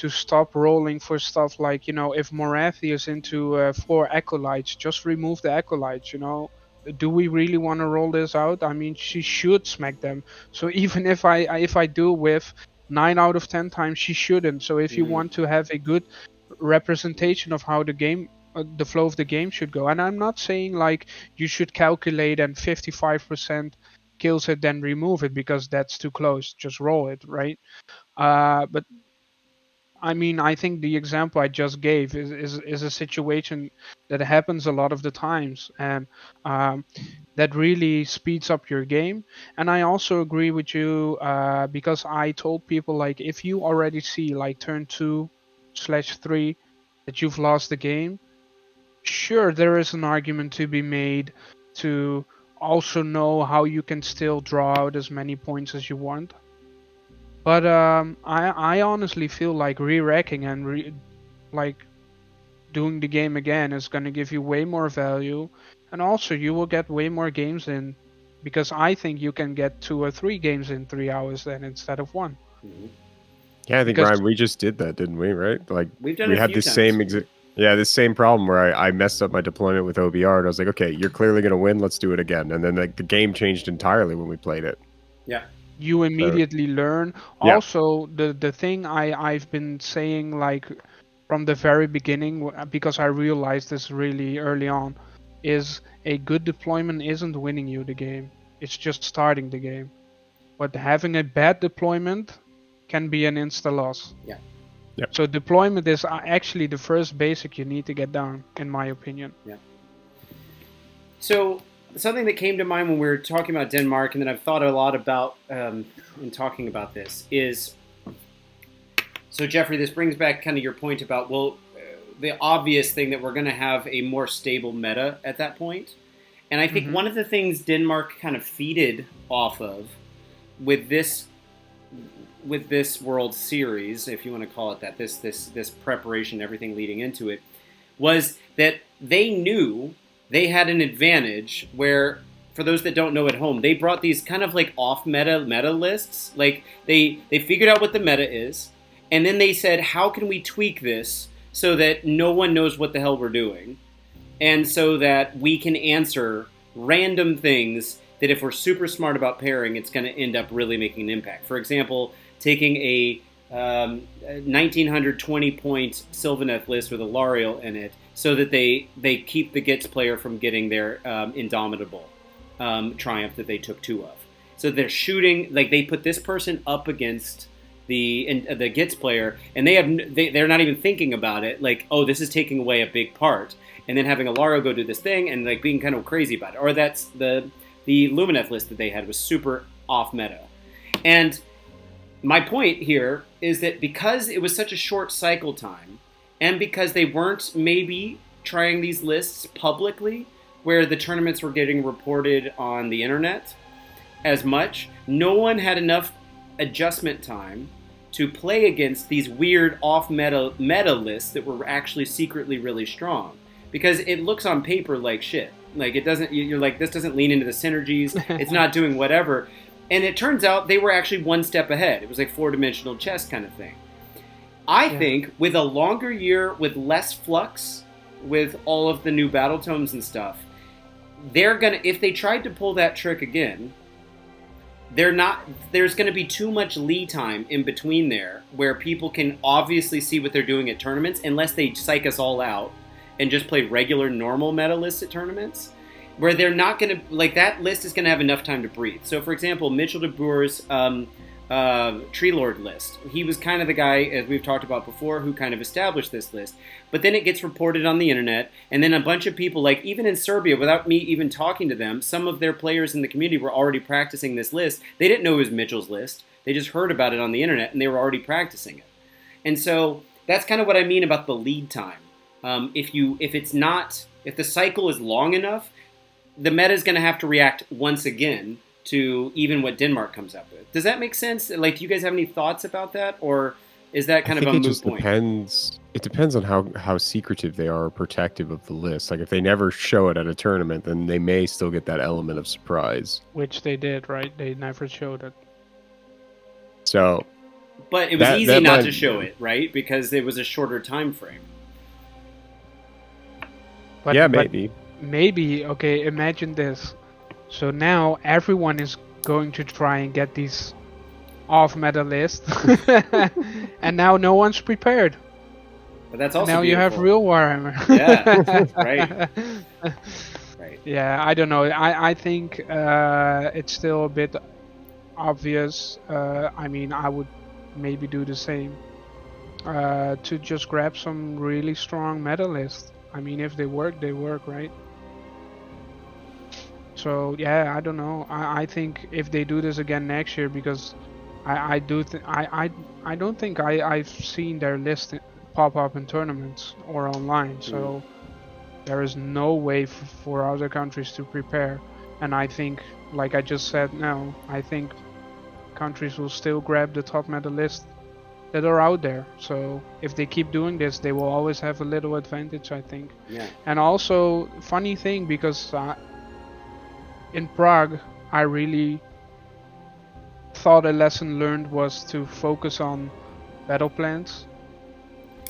stop rolling for stuff like, if Morathi is into 4 acolytes, just remove the acolytes. Do we really want to roll this out? I mean, she should smack them. So even if I do with 9 out of 10 times, she shouldn't. So if you want to have a good representation of how the flow of the game should go, and I'm not saying like you should calculate and 55% kills it then remove it, because that's too close. Just roll it, right? But I mean, I think the example I just gave is a situation that happens a lot of the times, and that really speeds up your game. And I also agree with you, because I told people, like, if you already see like turn 2/3 that you've lost the game, sure, there is an argument to be made to also know how you can still draw out as many points as you want. But I honestly feel like re-racking and like doing the game again is going to give you way more value, and also you will get way more games in, because I think you can get 2 or 3 games in 3 hours then instead of 1. Mm-hmm. Yeah, I think, Because Ryan, we just did that, didn't we? Right? Like, we've done we it a had few this times. this same problem where I messed up my deployment with OBR, and I was like, okay, you're clearly going to win. Let's do it again. And then, like, the game changed entirely when we played it. Yeah. you immediately learn. Yeah. Also, the thing I've been saying, like, from the very beginning, because I realized this really early on, is a good deployment isn't winning you the game. It's just starting the game. But having a bad deployment can be an insta loss. Yeah. Yep. So deployment is actually the first basic you need to get down, in my opinion. Yeah. So something that came to mind when we were talking about Denmark, and that I've thought a lot about in talking about this, is, so Jeffrey, this brings back kind of your point about, well, the obvious thing that we're going to have a more stable meta at that point. And I think one of the things Denmark kind of feeded off of with this World Series, if you want to call it that, this preparation, everything leading into it, was that they knew they had an advantage where, for those that don't know at home, they brought these kind of like off meta lists. Like they figured out what the meta is, and then they said, how can we tweak this so that no one knows what the hell we're doing, and so that we can answer random things that if we're super smart about pairing, it's going to end up really making an impact. For example, taking a 1920 point Sylvaneth list with a Lariel in it, so that they keep the Gits player from getting their Indomitable triumph that they took 2 of. So they're shooting, like, they put this person up against the Gits player, and they're not even thinking about it, like, oh, this is taking away a big part, and then having a Lariel go do this thing and like being kind of crazy about it. Or that's the Lumineth list that they had was super off meta. And my point here is that because it was such a short cycle time, and because they weren't maybe trying these lists publicly, where the tournaments were getting reported on the internet as much, no one had enough adjustment time to play against these weird off meta lists that were actually secretly really strong, because it looks on paper like shit. Like it doesn't. You're like, this doesn't lean into the synergies. It's not doing whatever. And it turns out they were actually one step ahead. It was like 4-dimensional chess kind of thing. I think with a longer year, with less flux, with all of the new battle tomes and stuff, they're gonna, if they tried to pull that trick again, there's gonna be too much lead time in between there where people can obviously see what they're doing at tournaments, unless they psych us all out and just play regular normal meta lists at tournaments, where they're not gonna, like, that list is gonna have enough time to breathe. So for example, Mitchell de Boer's Tree Lord list. He was kind of the guy, as we've talked about before, who kind of established this list. But then it gets reported on the internet, and then a bunch of people, like even in Serbia, without me even talking to them, some of their players in the community were already practicing this list. They didn't know it was Mitchell's list. They just heard about it on the internet, and they were already practicing it. And so that's kind of what I mean about the lead time. If the cycle is long enough, the meta is going to have to react once again to even what Denmark comes up with. Does that make sense? Like, do you guys have any thoughts about that, or is that kind of a moot point? It depends on how secretive they are, or protective of the list. Like if they never show it at a tournament, then they may still get that element of surprise. Which they did, right? They never showed it. So, but it was easy not to show it, right? Because it was a shorter time frame. But, yeah, maybe. Maybe, okay, imagine this. So now everyone is going to try and get these off-meta lists. And now no one's prepared. But that's also now beautiful. You have real Warhammer. Yeah, right. Right. Yeah, I don't know. I think it's still a bit obvious. I mean, I would maybe do the same. To just grab some really strong meta lists. I mean, if they work, they work, right? So yeah, I don't know. I think if they do this again next year, because I don't think I've seen their list pop up in tournaments or online. So there is no way for other countries to prepare. And I think, like I just said, no, I think countries will still grab the top meta list that are out there. So if they keep doing this, they will always have a little advantage, I think. Yeah. And also, funny thing, because in Prague, I really thought a lesson learned was to focus on battle plans,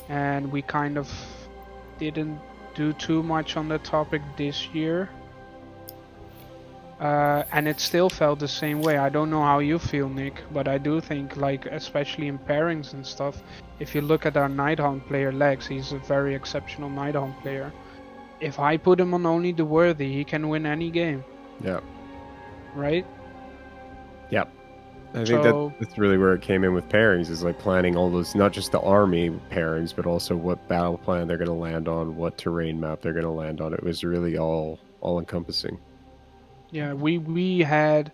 and we kind of didn't do too much on that topic this year. And it still felt the same way. I don't know how you feel, Nick, but I do think, like, especially in pairings and stuff, if you look at our Nighthound player Lex, he's a very exceptional Nighthound player. If I put him on only the worthy, he can win any game. Yeah. Right? Yeah. I think that's really where it came in with pairings, is like planning all those, not just the army pairings, but also what battle plan they're going to land on, what terrain map they're going to land on. It was really all encompassing. Yeah, we had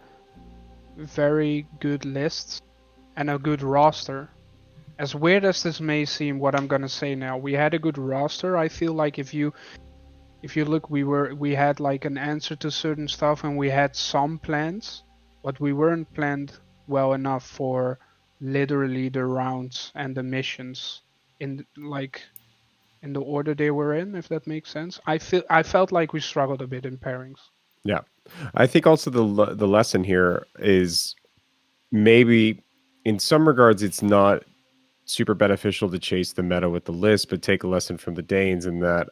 very good lists and a good roster. As weird as this may seem, what I'm gonna say now, we had a good roster. I feel like if you look, we had like an answer to certain stuff, and we had some plans, but we weren't planned well enough for literally the rounds and the missions in the order they were in, if that makes sense. I felt like we struggled a bit in pairings. Yeah, I think also the lesson here is maybe in some regards it's not super beneficial to chase the meta with the list, but take a lesson from the Danes in that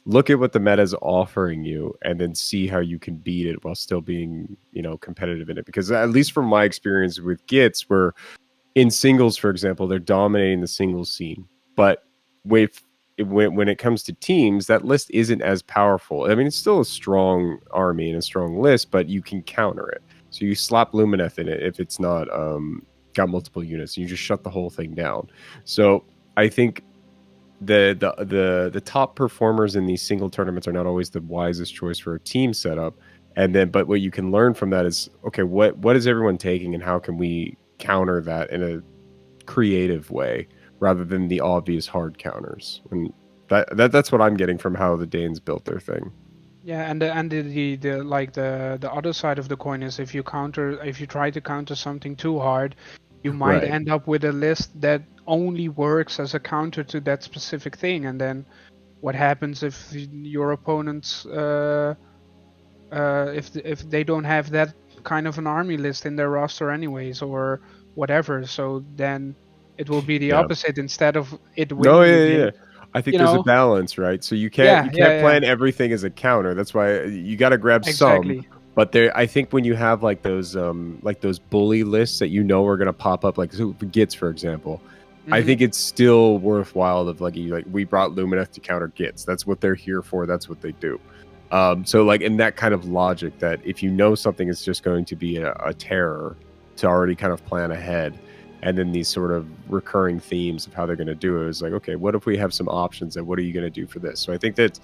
look at what the meta is offering you and then see how you can beat it while still being, competitive in it. Because at least from my experience with Gits, where in singles, for example, they're dominating the singles scene, but when it comes to teams, that list isn't as powerful. I mean, it's still a strong army and a strong list, but you can counter it. So you slap Lumineth in it if it's not got multiple units, and you just shut the whole thing down. So I think the top performers in these single tournaments are not always the wisest choice for a team setup. But what you can learn from that is, okay, what is everyone taking, and how can we counter that in a creative way, rather than the obvious hard counters. And that's what I'm getting from how the Danes built their thing. Yeah, and the other side of the coin is if you try to counter something too hard, you might Right. end up with a list that only works as a counter to that specific thing, and then what happens if your opponents if they don't have that kind of an army list in their roster anyways, or whatever. So then it will be the Yeah. opposite. Instead of it No, winning yeah, the yeah, yeah. game, I think you there's a know. balance, right? So you can't Yeah, you yeah, can't yeah, plan everything as a counter. That's why you got to grab some. exactly. But there, I think when you have like those bully lists that you know are gonna pop up, like so Gits, for example, I Hmm. think it's still worthwhile of like we brought Lumineth to counter Gits. That's what they're here for. That's what they do. So like in that kind of logic, that if you know something is just going to be a terror, to already kind of plan ahead, and then these sort of recurring themes of how they're going to do it is like, okay, what if we have some options, and what are you going to do for this? So I think that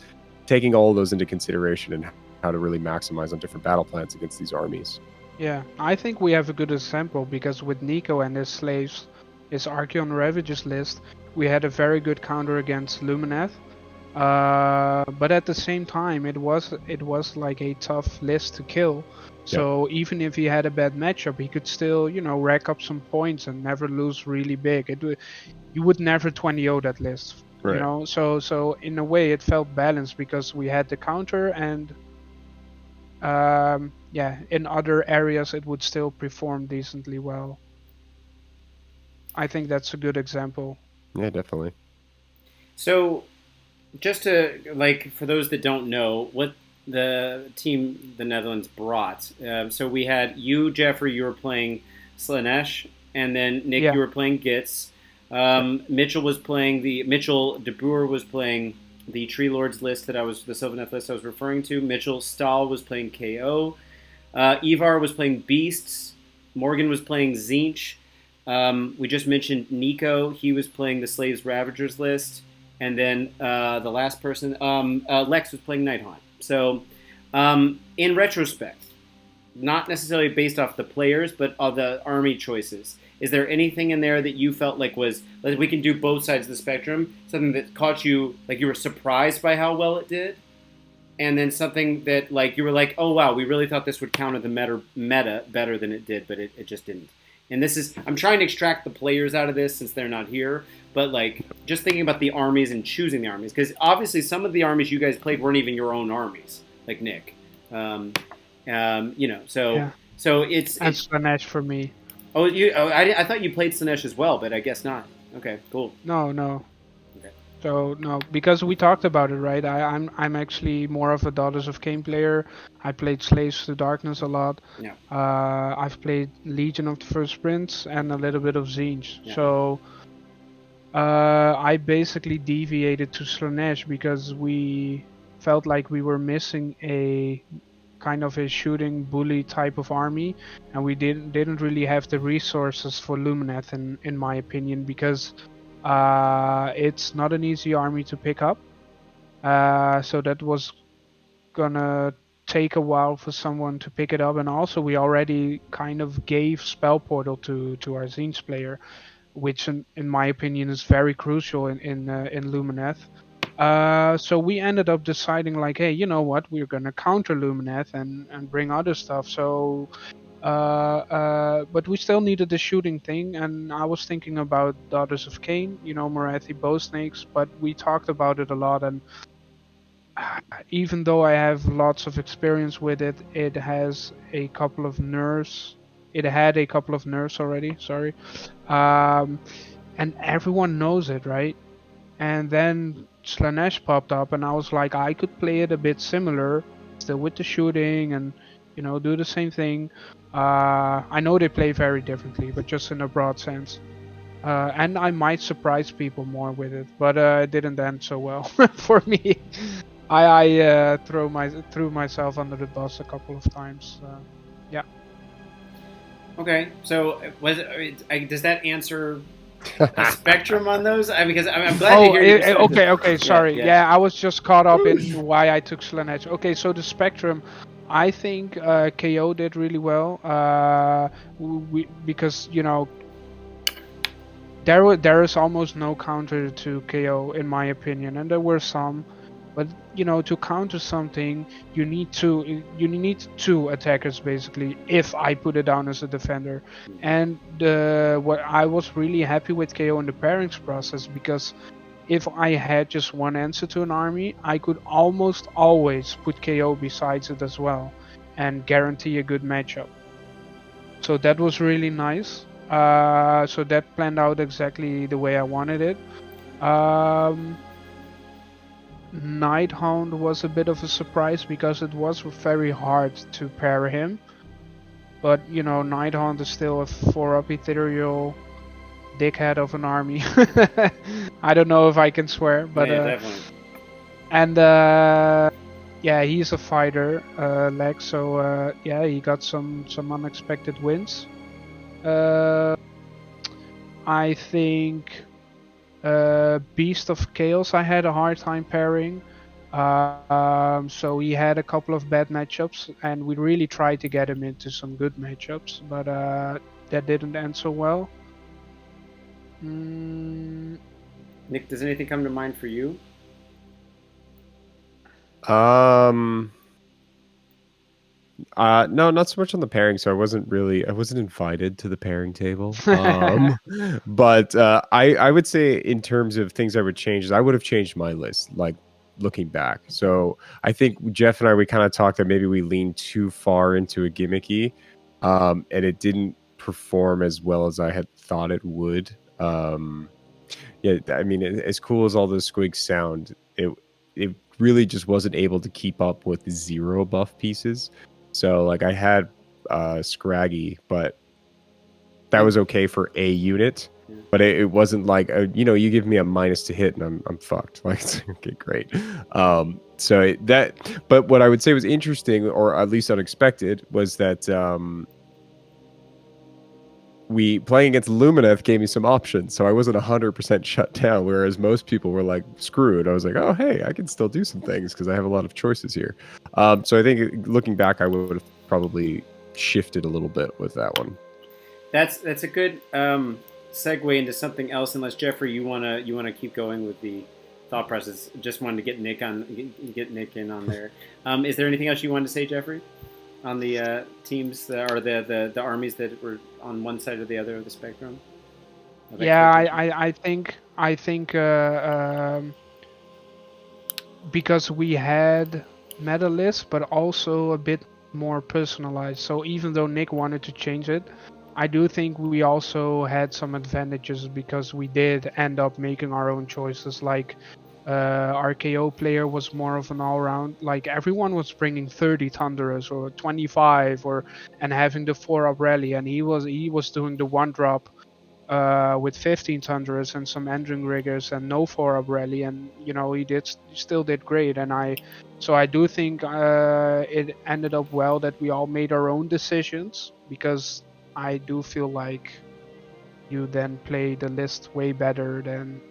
taking all of those into consideration and how to really maximize on different battle plans against these armies. Yeah, I think we have a good example because with Nico and his slaves, his Archeon Ravages list, we had a very good counter against Lumineth. But at the same time, it was like a tough list to kill. Yeah, So even if he had a bad matchup, he could still, rack up some points and never lose really big. You would never 20-0 that list, right. So in a way, it felt balanced because we had the counter, and yeah, in other areas it would still perform decently well. I think that's a good example. Yeah, definitely. So, just to like for those that don't know what the team the Netherlands brought. So we had you, Jeffrey. You were playing Slanesh, and then Nick, Yeah, you were playing Gitz. Yep. Mitchell De Boer was playing the Tree Lords list the Sylvaneth list I was referring to. Mitchell Stahl was playing KO. Ivar was playing Beasts. Morgan was playing Zinch. We just mentioned Nico. He was playing the Slaves Ravagers list. And then the last person, Lex, was playing Nighthaunt. So, in retrospect, not necessarily based off the players, but of the army choices, is there anything in there that you felt like was, like, we can do both sides of the spectrum, something that caught you, like you were surprised by how well it did, and then something that like you were like, oh wow, we really thought this would counter the meta better than it did, but it just didn't. And this is, I'm trying to extract the players out of this since they're not here, but like just thinking about the armies and choosing the armies, because obviously some of the armies you guys played weren't even your own armies, like Nick. So yeah. so And it's Slanesh for me. I thought you played Slanesh as well, but I guess not. Okay, cool. No, no. Okay. So no, because we talked about it, right? I'm actually more of a Daughters of Cain player. I played Slaves to Darkness a lot. Yeah. I've played Legion of the First Prince and a little bit of Zinj. Yeah. So I basically deviated to Slanesh because we felt like we were missing a kind of a shooting bully type of army, and we didn't really have the resources for Lumineth in my opinion, because it's not an easy army to pick up. So that was gonna take a while for someone to pick it up, and also we already kind of gave Spell Portal to our Zinj player, which in my opinion is very crucial in Lumineth. So we ended up deciding like, hey, you know what? We're gonna counter Lumineth and bring other stuff. So, but we still needed the shooting thing, and I was thinking about Daughters of Cain, Morathi bow snakes. But we talked about it a lot, and even though I have lots of experience with it, it has a couple of nerfs. It had a couple of nerfs already. Sorry, um, and everyone knows it, right? And then Slanesh popped up, and I was like, I could play it a bit similar, still with the shooting and do the same thing. I know they play very differently, but just in a broad sense. And I might surprise people more with it, but it didn't end so well for me. I threw myself under the bus a couple of times. Yeah. Okay, so does that answer a spectrum on those? Because I'm glad to Oh, hear your perspective. okay, Yeah, sorry. yeah. Yeah, I was just caught up in why I took Slanesh. Okay, so the spectrum, I think KO did really well. Because there is almost no counter to KO in my opinion, and there were some. But to counter something, you need two attackers basically. If I put it down as a defender, and what I was really happy with KO in the pairings process, because if I had just one answer to an army, I could almost always put KO besides it as well, and guarantee a good matchup. So that was really nice. So that planned out exactly the way I wanted it. Um, Nighthound was a bit of a surprise because it was very hard to pair him. But Nighthound is still a 4-up ethereal dickhead of an army. I don't know if I can swear, but yeah, definitely. And yeah, he's a fighter, Lex. So yeah, he got some unexpected wins. Uh, I think Beast of Chaos I had a hard time pairing. So he had a couple of bad matchups, and we really tried to get him into some good matchups, but that didn't end so well. Mm, Nick, does anything come to mind for you? No, not so much on the pairing. So I wasn't invited to the pairing table. But I would say in terms of things I would change, is I would have changed my list, like looking back. So I think Jeff and we kind of talked that maybe we leaned too far into a gimmicky, and it didn't perform as well as I had thought it would. Yeah, I mean, as cool as all those squigs sound, it really just wasn't able to keep up with 0 buff pieces. So like I had Scraggy, but that was okay for a unit. But it wasn't like you give me a minus to hit and I'm fucked. Like okay, great. But what I would say was interesting, or at least unexpected, was that we playing against Lumineth gave me some options, so I wasn't 100% shut down. Whereas most people were like screwed. I was like, oh hey, I can still do some things because I have a lot of choices here. So I think looking back, I would have probably shifted a little bit with that one. That's a good segue into something else. Unless Jeffrey, you wanna keep going with the thought process. Just wanted to get Nick in on there. Is there anything else you wanted to say, Jeffrey, on the teams or the armies that were on one side or the other of the spectrum? Yeah, I think because we had meta lists, but also a bit more personalized. So even though Nick wanted to change it, I do think we also had some advantages because we did end up making our own choices. Like our KO player was more of an all-round. Like everyone was bringing 30 Thunderers or 25, and having the 4-up rally, and he was doing the 1-drop with 15 Thunderers and some Endring Riggers and no 4-up rally, and he still did great. And I do think it ended up well that we all made our own decisions, because I do feel like you then play the list way better than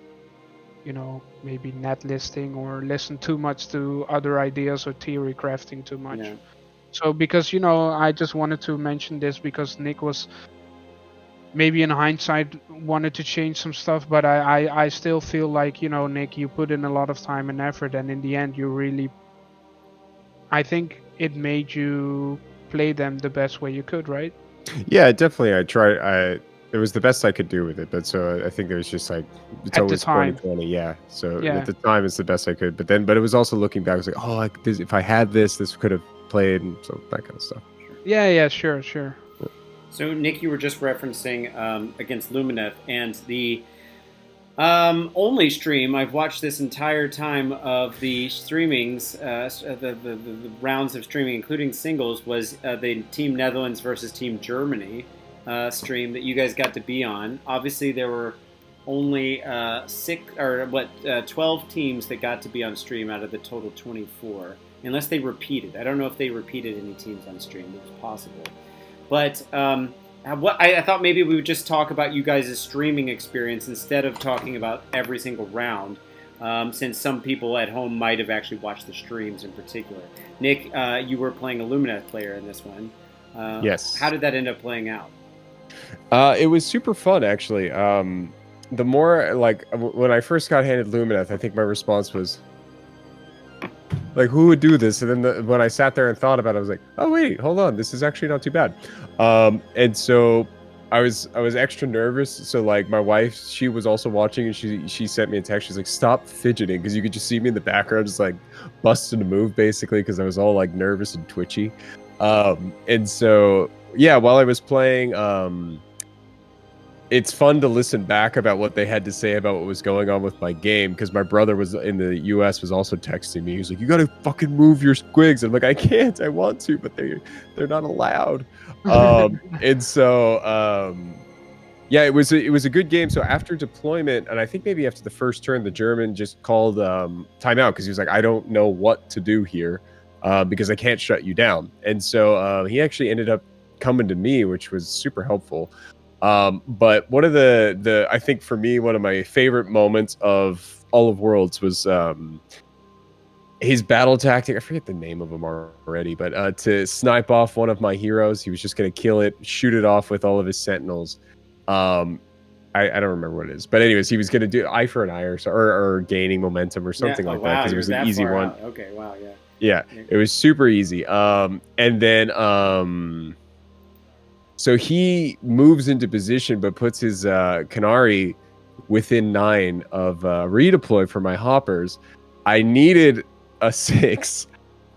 maybe net listing or listen too much to other ideas or theory crafting too much. Yeah. So because I just wanted to mention this because Nick was maybe in hindsight wanted to change some stuff, but I still feel like Nick, you put in a lot of time and effort, and in the end you really, I think it made you play them the best way you could, right? Yeah, definitely. I tried. It was the best I could do with it, but so I think there was just like it's At the always time. 2020. Yeah. So Yeah. at the time, it's the best I could. But it was also looking back. I was like, oh, if I had this could have played, and so that kind of stuff. Yeah, sure. So Nick, you were just referencing against Lumineth, and the only stream I've watched this entire time of the streamings, the rounds of streaming, including singles, was the Team Netherlands versus Team Germany stream that you guys got to be on. Obviously, there were only 12 teams that got to be on stream out of the total 24, unless they repeated. I don't know if they repeated any teams on stream. It was possible, but I thought maybe we would just talk about you guys' streaming experience instead of talking about every single round, since some people at home might have actually watched the streams in particular. Nick, you were playing a Lumineth player in this one. Yes. How did that end up playing out? It was super fun, actually. The more like when I first got handed Lumineth, I think my response was, Like, who would do this? And then when I sat there and thought about it, I was like, oh wait, hold on, this is actually not too bad. And so I was extra nervous. So like my wife, she was also watching, and she sent me a text. She's like, stop fidgeting, because you could just see me in the background, just like busting a move, basically, because I was all like nervous and twitchy. And so yeah, while I was playing, it's fun to listen back about what they had to say about what was going on with my game, because my brother was in the US was also texting me. He was like, "You gotta fucking move your squigs." And I'm like, "I can't. I want to, but they're not allowed." And so yeah, it was a good game. So after deployment, and I think maybe after the first turn, the German just called timeout, because he was like, "I don't know what to do here, because I can't shut you down." And so he actually ended up coming to me, which was super helpful. But one of the I think for me, one of my favorite moments of all of Worlds was his battle tactic. I forget the name of him already, but to snipe off one of my heroes, he was just going to kill it, shoot it off with all of his sentinels. Um, I don't remember what it is, but anyways, he was going to do eye for an eye, or gaining momentum or Yeah. something Oh like that, wow, because it you're was an that easy far one. out. Okay. Wow. Yeah. Yeah, Yeah. it was super easy. And then so he moves into position, but puts his Canary within 9 of redeploy for my hoppers. I needed a 6.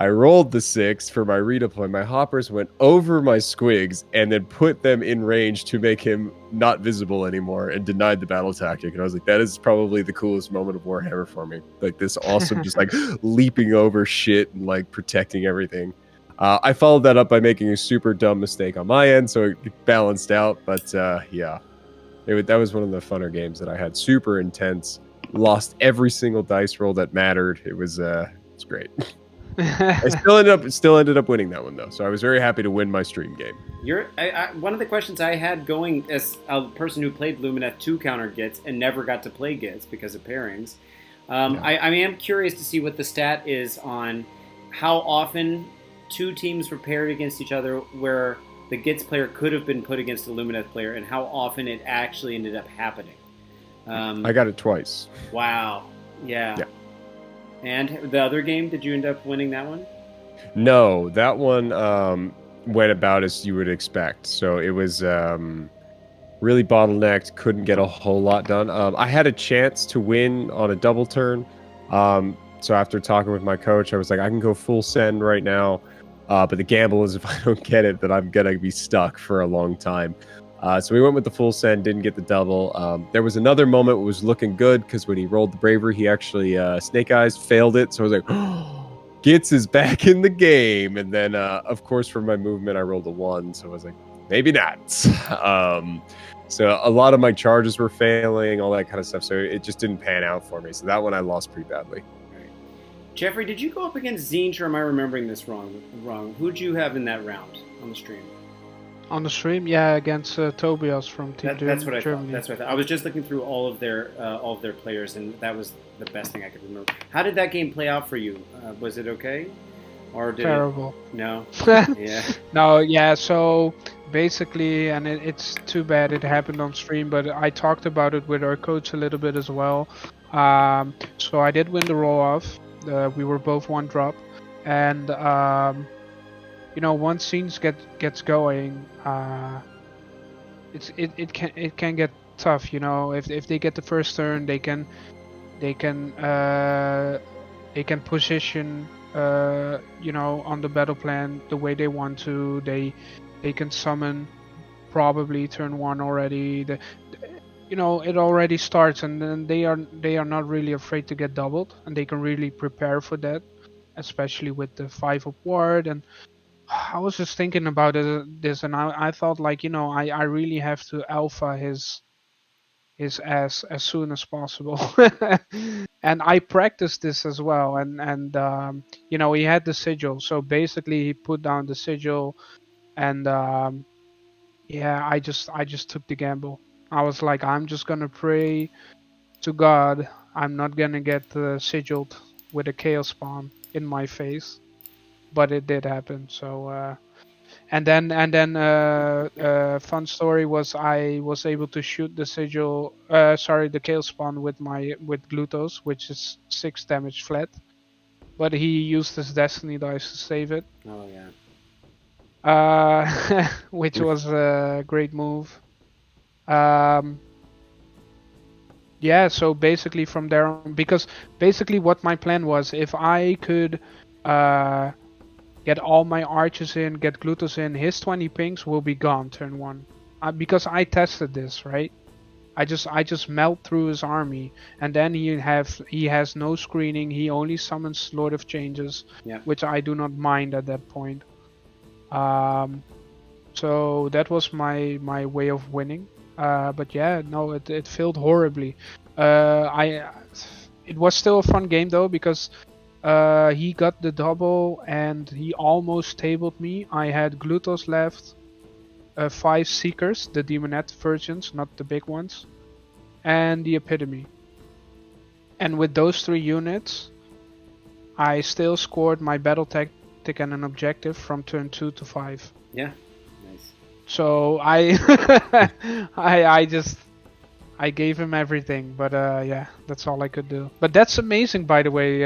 I rolled the 6 for my redeploy. My hoppers went over my squigs and then put them in range to make him not visible anymore, and denied the battle tactic. And I was like, that is probably the coolest moment of Warhammer for me. Like, this awesome, just like leaping over shit and like protecting everything. I followed that up by making a super dumb mistake on my end, so it balanced out. But yeah, that was one of the funner games that I had. Super intense. Lost every single dice roll that mattered. It's great. I still ended up winning that one though, so I was very happy to win my stream game. One of the questions I had going as a person who played Lumineth 2 counter Gits and never got to play Gits because of pairings. Yeah. I am curious to see what the stat is on how often two teams were paired against each other where the Gits player could have been put against the Lumineth player, and how often it actually ended up happening. I got it twice. Wow. Yeah. Yeah. And the other game, did you end up winning that one? No, that one went about as you would expect. So it was really bottlenecked, couldn't get a whole lot done. I had a chance to win on a double turn. So after talking with my coach, I was like, I can go full send right now. But the gamble is, if I don't get it, that I'm going to be stuck for a long time. So we went with the full send, didn't get the double. There was another moment that was looking good, because when he rolled the bravery, he actually snake eyes failed it. So I was like, oh, Gitz is back in the game. And then, of course, for my movement, I rolled a 1. So I was like, maybe not. So a lot of my charges were failing, all that kind of stuff. So it just didn't pan out for me. So that one I lost pretty badly. Right. Jeffrey, did you go up against Zinch, or am I remembering this wrong? Who'd you have in that round on the stream? On the stream, yeah, against Tobias from Team That's what I Germany. thought. That's what I thought. I was just looking through all of their players, and that was the best thing I could remember. How did that game play out for you? Was it okay, or did Terrible. it? No. Yeah. No, yeah. So basically, and it's too bad it happened on stream, but I talked about it with our coach a little bit as well. So I did win the roll off. We were both one drop, and once scenes gets going, it can get tough. If they get the first turn, they can position on the battle plan the way they want to. They can summon probably turn 1 already. It already starts, and then they are not really afraid to get doubled, and they can really prepare for that, especially with the 5 of ward. And I was just thinking about this, and I thought, like, I really have to alpha his ass as soon as possible. And I practiced this as well, and he had the sigil, so basically he put down the sigil, and yeah, I just took the gamble. I was like, I'm just gonna pray to God I'm not gonna get sigiled with a chaos spawn in my face, but it did happen. So fun story was I was able to shoot the sigil, the chaos spawn with Glutos, which is 6 damage flat. but he used his destiny dice to save it. Oh yeah. Which was a great move. Um, yeah, so basically from there on, because basically what my plan was, if I could uh, get all my archers in, get Glutos in, his 20 pings will be gone turn 1. Because I tested this, right? I just melt through his army, and then he has no screening. He only summons Lord of Changes, Yeah. which I do not mind at that point. So that was my way of winning. But yeah, no, it failed horribly. It was still a fun game though, because he got the double and he almost tabled me. I had Glutos left, 5 Seekers, the Demonette versions, not the big ones, and the Epitome. And with those 3 units, I still scored my battle tactic and an objective from turn 2 to 5. Yeah. Nice. So I I gave him everything, but yeah, that's all I could do. But that's amazing, by the way,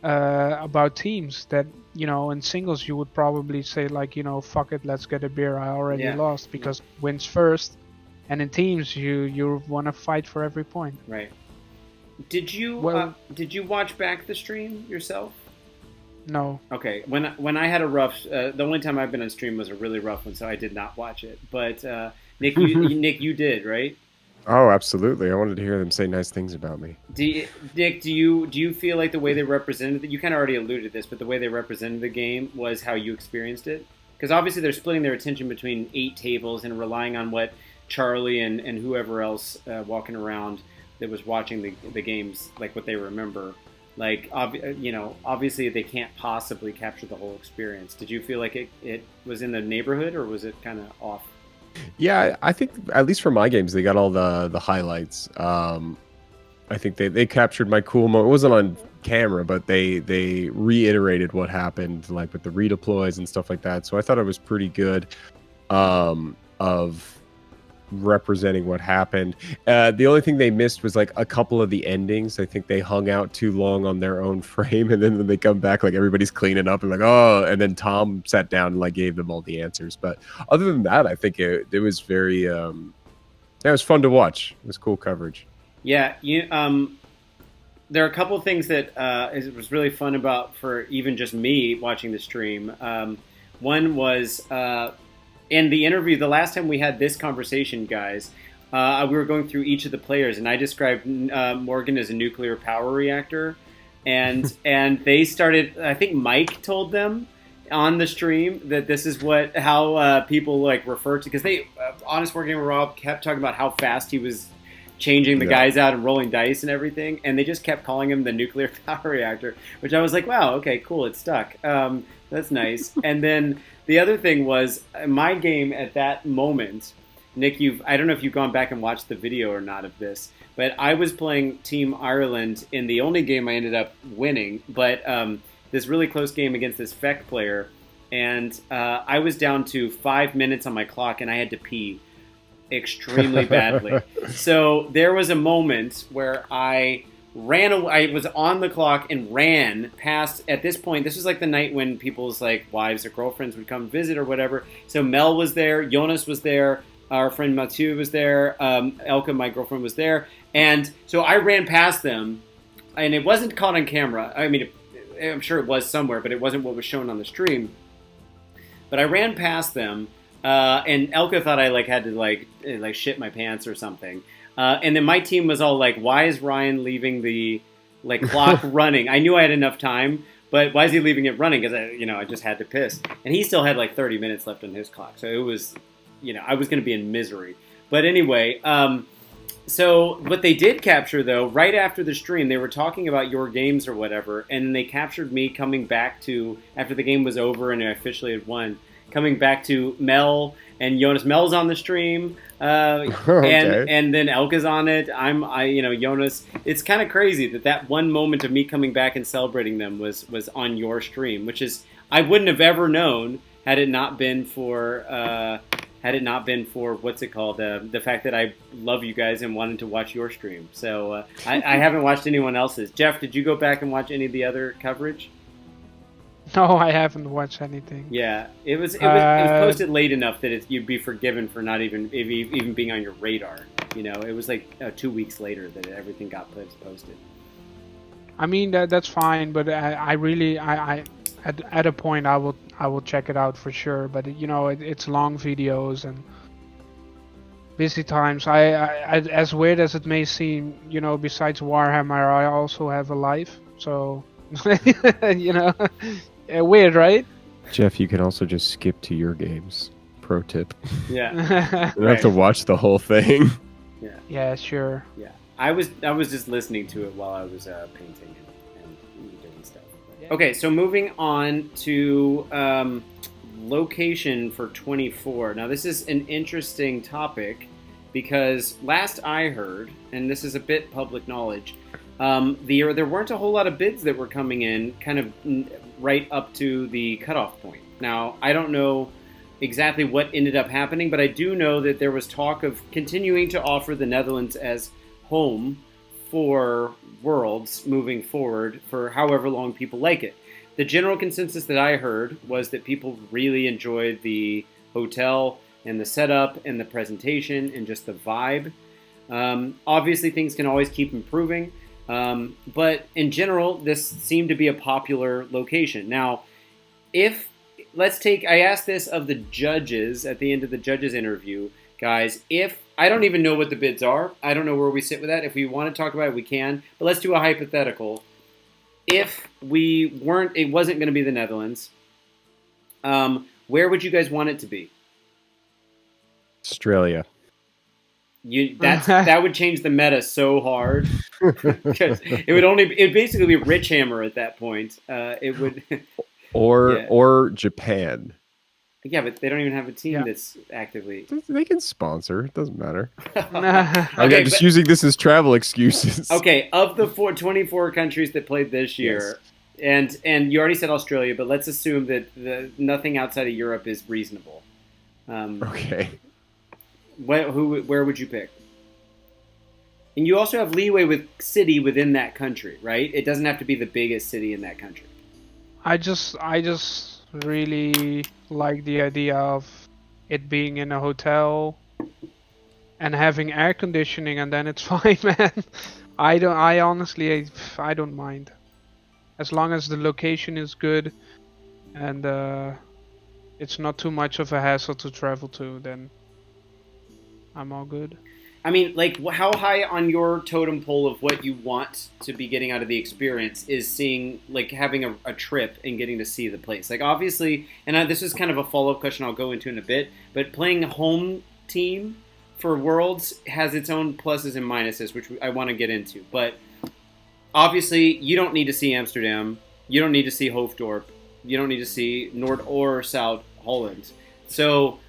about teams that, in singles you would probably say like, fuck it, let's get a beer. I already lost, because wins first, and in teams you want to fight for every point. Right. Did you watch back the stream yourself? No. Okay. When I had a rough, the only time I've been on stream was a really rough one, so I did not watch it. But Nick, you did, right? Oh, absolutely. I wanted to hear them say nice things about me. Nick, do you feel like the way they represented it? You kind of already alluded to this, but the way they represented the game was how you experienced it. Because obviously they're splitting their attention between 8 tables and relying on what Charlie and whoever else walking around that was watching the games, like what they remember. Like, obviously they can't possibly capture the whole experience. Did you feel like it was in the neighborhood, or was it kind of off? Yeah, I think at least for my games, they got all the highlights. I think they captured my cool moment. It wasn't on camera, but they reiterated what happened, like with the redeploys and stuff like that. So I thought it was pretty good of representing what happened. The only thing they missed was like a couple of the endings. I think they hung out too long on their own frame, and then when they come back, like everybody's cleaning up and like, oh, and then Tom sat down and like gave them all the answers. But other than that, I think it was very it was fun to watch. It was cool coverage. Yeah, there are a couple of things that it was really fun about for even just me watching the stream. One was in the interview, the last time we had this conversation, guys, we were going through each of the players, and I described Morgan as a nuclear power reactor, and they started. I think Mike told them on the stream that this is how people like refer to, because they Honest Wargamer Rob kept talking about how fast he was changing the guys out and rolling dice and everything, and they just kept calling him the nuclear power reactor, which I was like, wow, okay, cool, it stuck. That's nice. And then the other thing was my game at that moment. Nick, I don't know if you've gone back and watched the video or not of this, but I was playing Team Ireland in the only game I ended up winning, but this really close game against this Feck player, and I was down to 5 minutes on my clock, and I had to pee extremely badly. So there was a moment where I ran away. I was on the clock and ran past. At this point, this was like the night when people's like wives or girlfriends would come visit or whatever. So Mel was there, Jonas was there, our friend Mathieu was there, Elka, my girlfriend, was there, and so I ran past them, and it wasn't caught on camera. I mean, I'm sure it was somewhere, but it wasn't what was shown on the stream. But I ran past them. And Elka thought I had to shit my pants or something. And then my team was all like, "Why is Ryan leaving the clock running?" I knew I had enough time, but why is he leaving it running? Because I just had to piss. And he still had 30 minutes left on his clock, so it was, I was going to be in misery. But anyway, so what they did capture though, right after the stream, they were talking about your games or whatever, and they captured me coming back to after the game was over and I officially had won. Coming back to Mel and Jonas. Mel's on the stream, Okay. and then Elka's on it. Jonas. It's kind of crazy that one moment of me coming back and celebrating them was on your stream, which is I wouldn't have ever known had it not been for had it not been for what's it called, the fact that I love you guys and wanted to watch your stream. So I haven't watched anyone else's. Jeff, did you go back and watch any of the other coverage? No, I haven't watched anything. Yeah, it was posted late enough that you'd be forgiven for not even being on your radar. You know, it was like 2 weeks later that everything got posted. I mean that's fine, but I really at a point I will check it out for sure. But you know, it's long videos and busy times. I as weird as it may seem, you know, besides Warhammer, I also have a life. So you know, weird, right? Jeff, you can also just skip to your games. Pro tip. Yeah. You don't have to watch the whole thing. Yeah. Yeah, sure. Yeah. I was just listening to it while I was painting and doing stuff. Yeah. Okay, so moving on to location for 24. Now this is an interesting topic because last I heard, and this is a bit public knowledge, there weren't a whole lot of bids that were coming in kind of right up to the cutoff point. Now, I don't know exactly what ended up happening, but I do know that there was talk of continuing to offer the Netherlands as home for Worlds moving forward for however long people like it. The general consensus that I heard was that people really enjoyed the hotel and the setup and the presentation and just the vibe. Obviously, things can always keep improving, but in general, this seemed to be a popular location. Now, I asked this of the judges at the end of the judges interview, guys, I don't even know what the bids are. I don't know where we sit with that. If we want to talk about it, we can, but let's do a hypothetical. If it wasn't going to be the Netherlands, where would you guys want it to be? Australia. That would change the meta so hard because it'd basically be Rich Hammer at that point. It would, or Japan. Yeah, but they don't even have a team that's actively. They can sponsor. It doesn't matter. I'm just using this as travel excuses. Okay, of the 24 countries that played this year, yes. and you already said Australia, but let's assume that nothing outside of Europe is reasonable. Okay. Where would you pick? And you also have leeway with city within that country, right? It doesn't have to be the biggest city in that country. I just really like the idea of it being in a hotel and having air conditioning, and then it's fine, man. I honestly don't mind. As long as the location is good and it's not too much of a hassle to travel to, then I'm all good. I mean, like, how high on your totem pole of what you want to be getting out of the experience is seeing, like, having a trip and getting to see the place? Like, obviously, and this is kind of a follow-up question I'll go into in a bit, but playing a home team for Worlds has its own pluses and minuses, which I want to get into. But obviously, you don't need to see Amsterdam. You don't need to see Hoofddorp. You don't need to see Noord or South Holland. So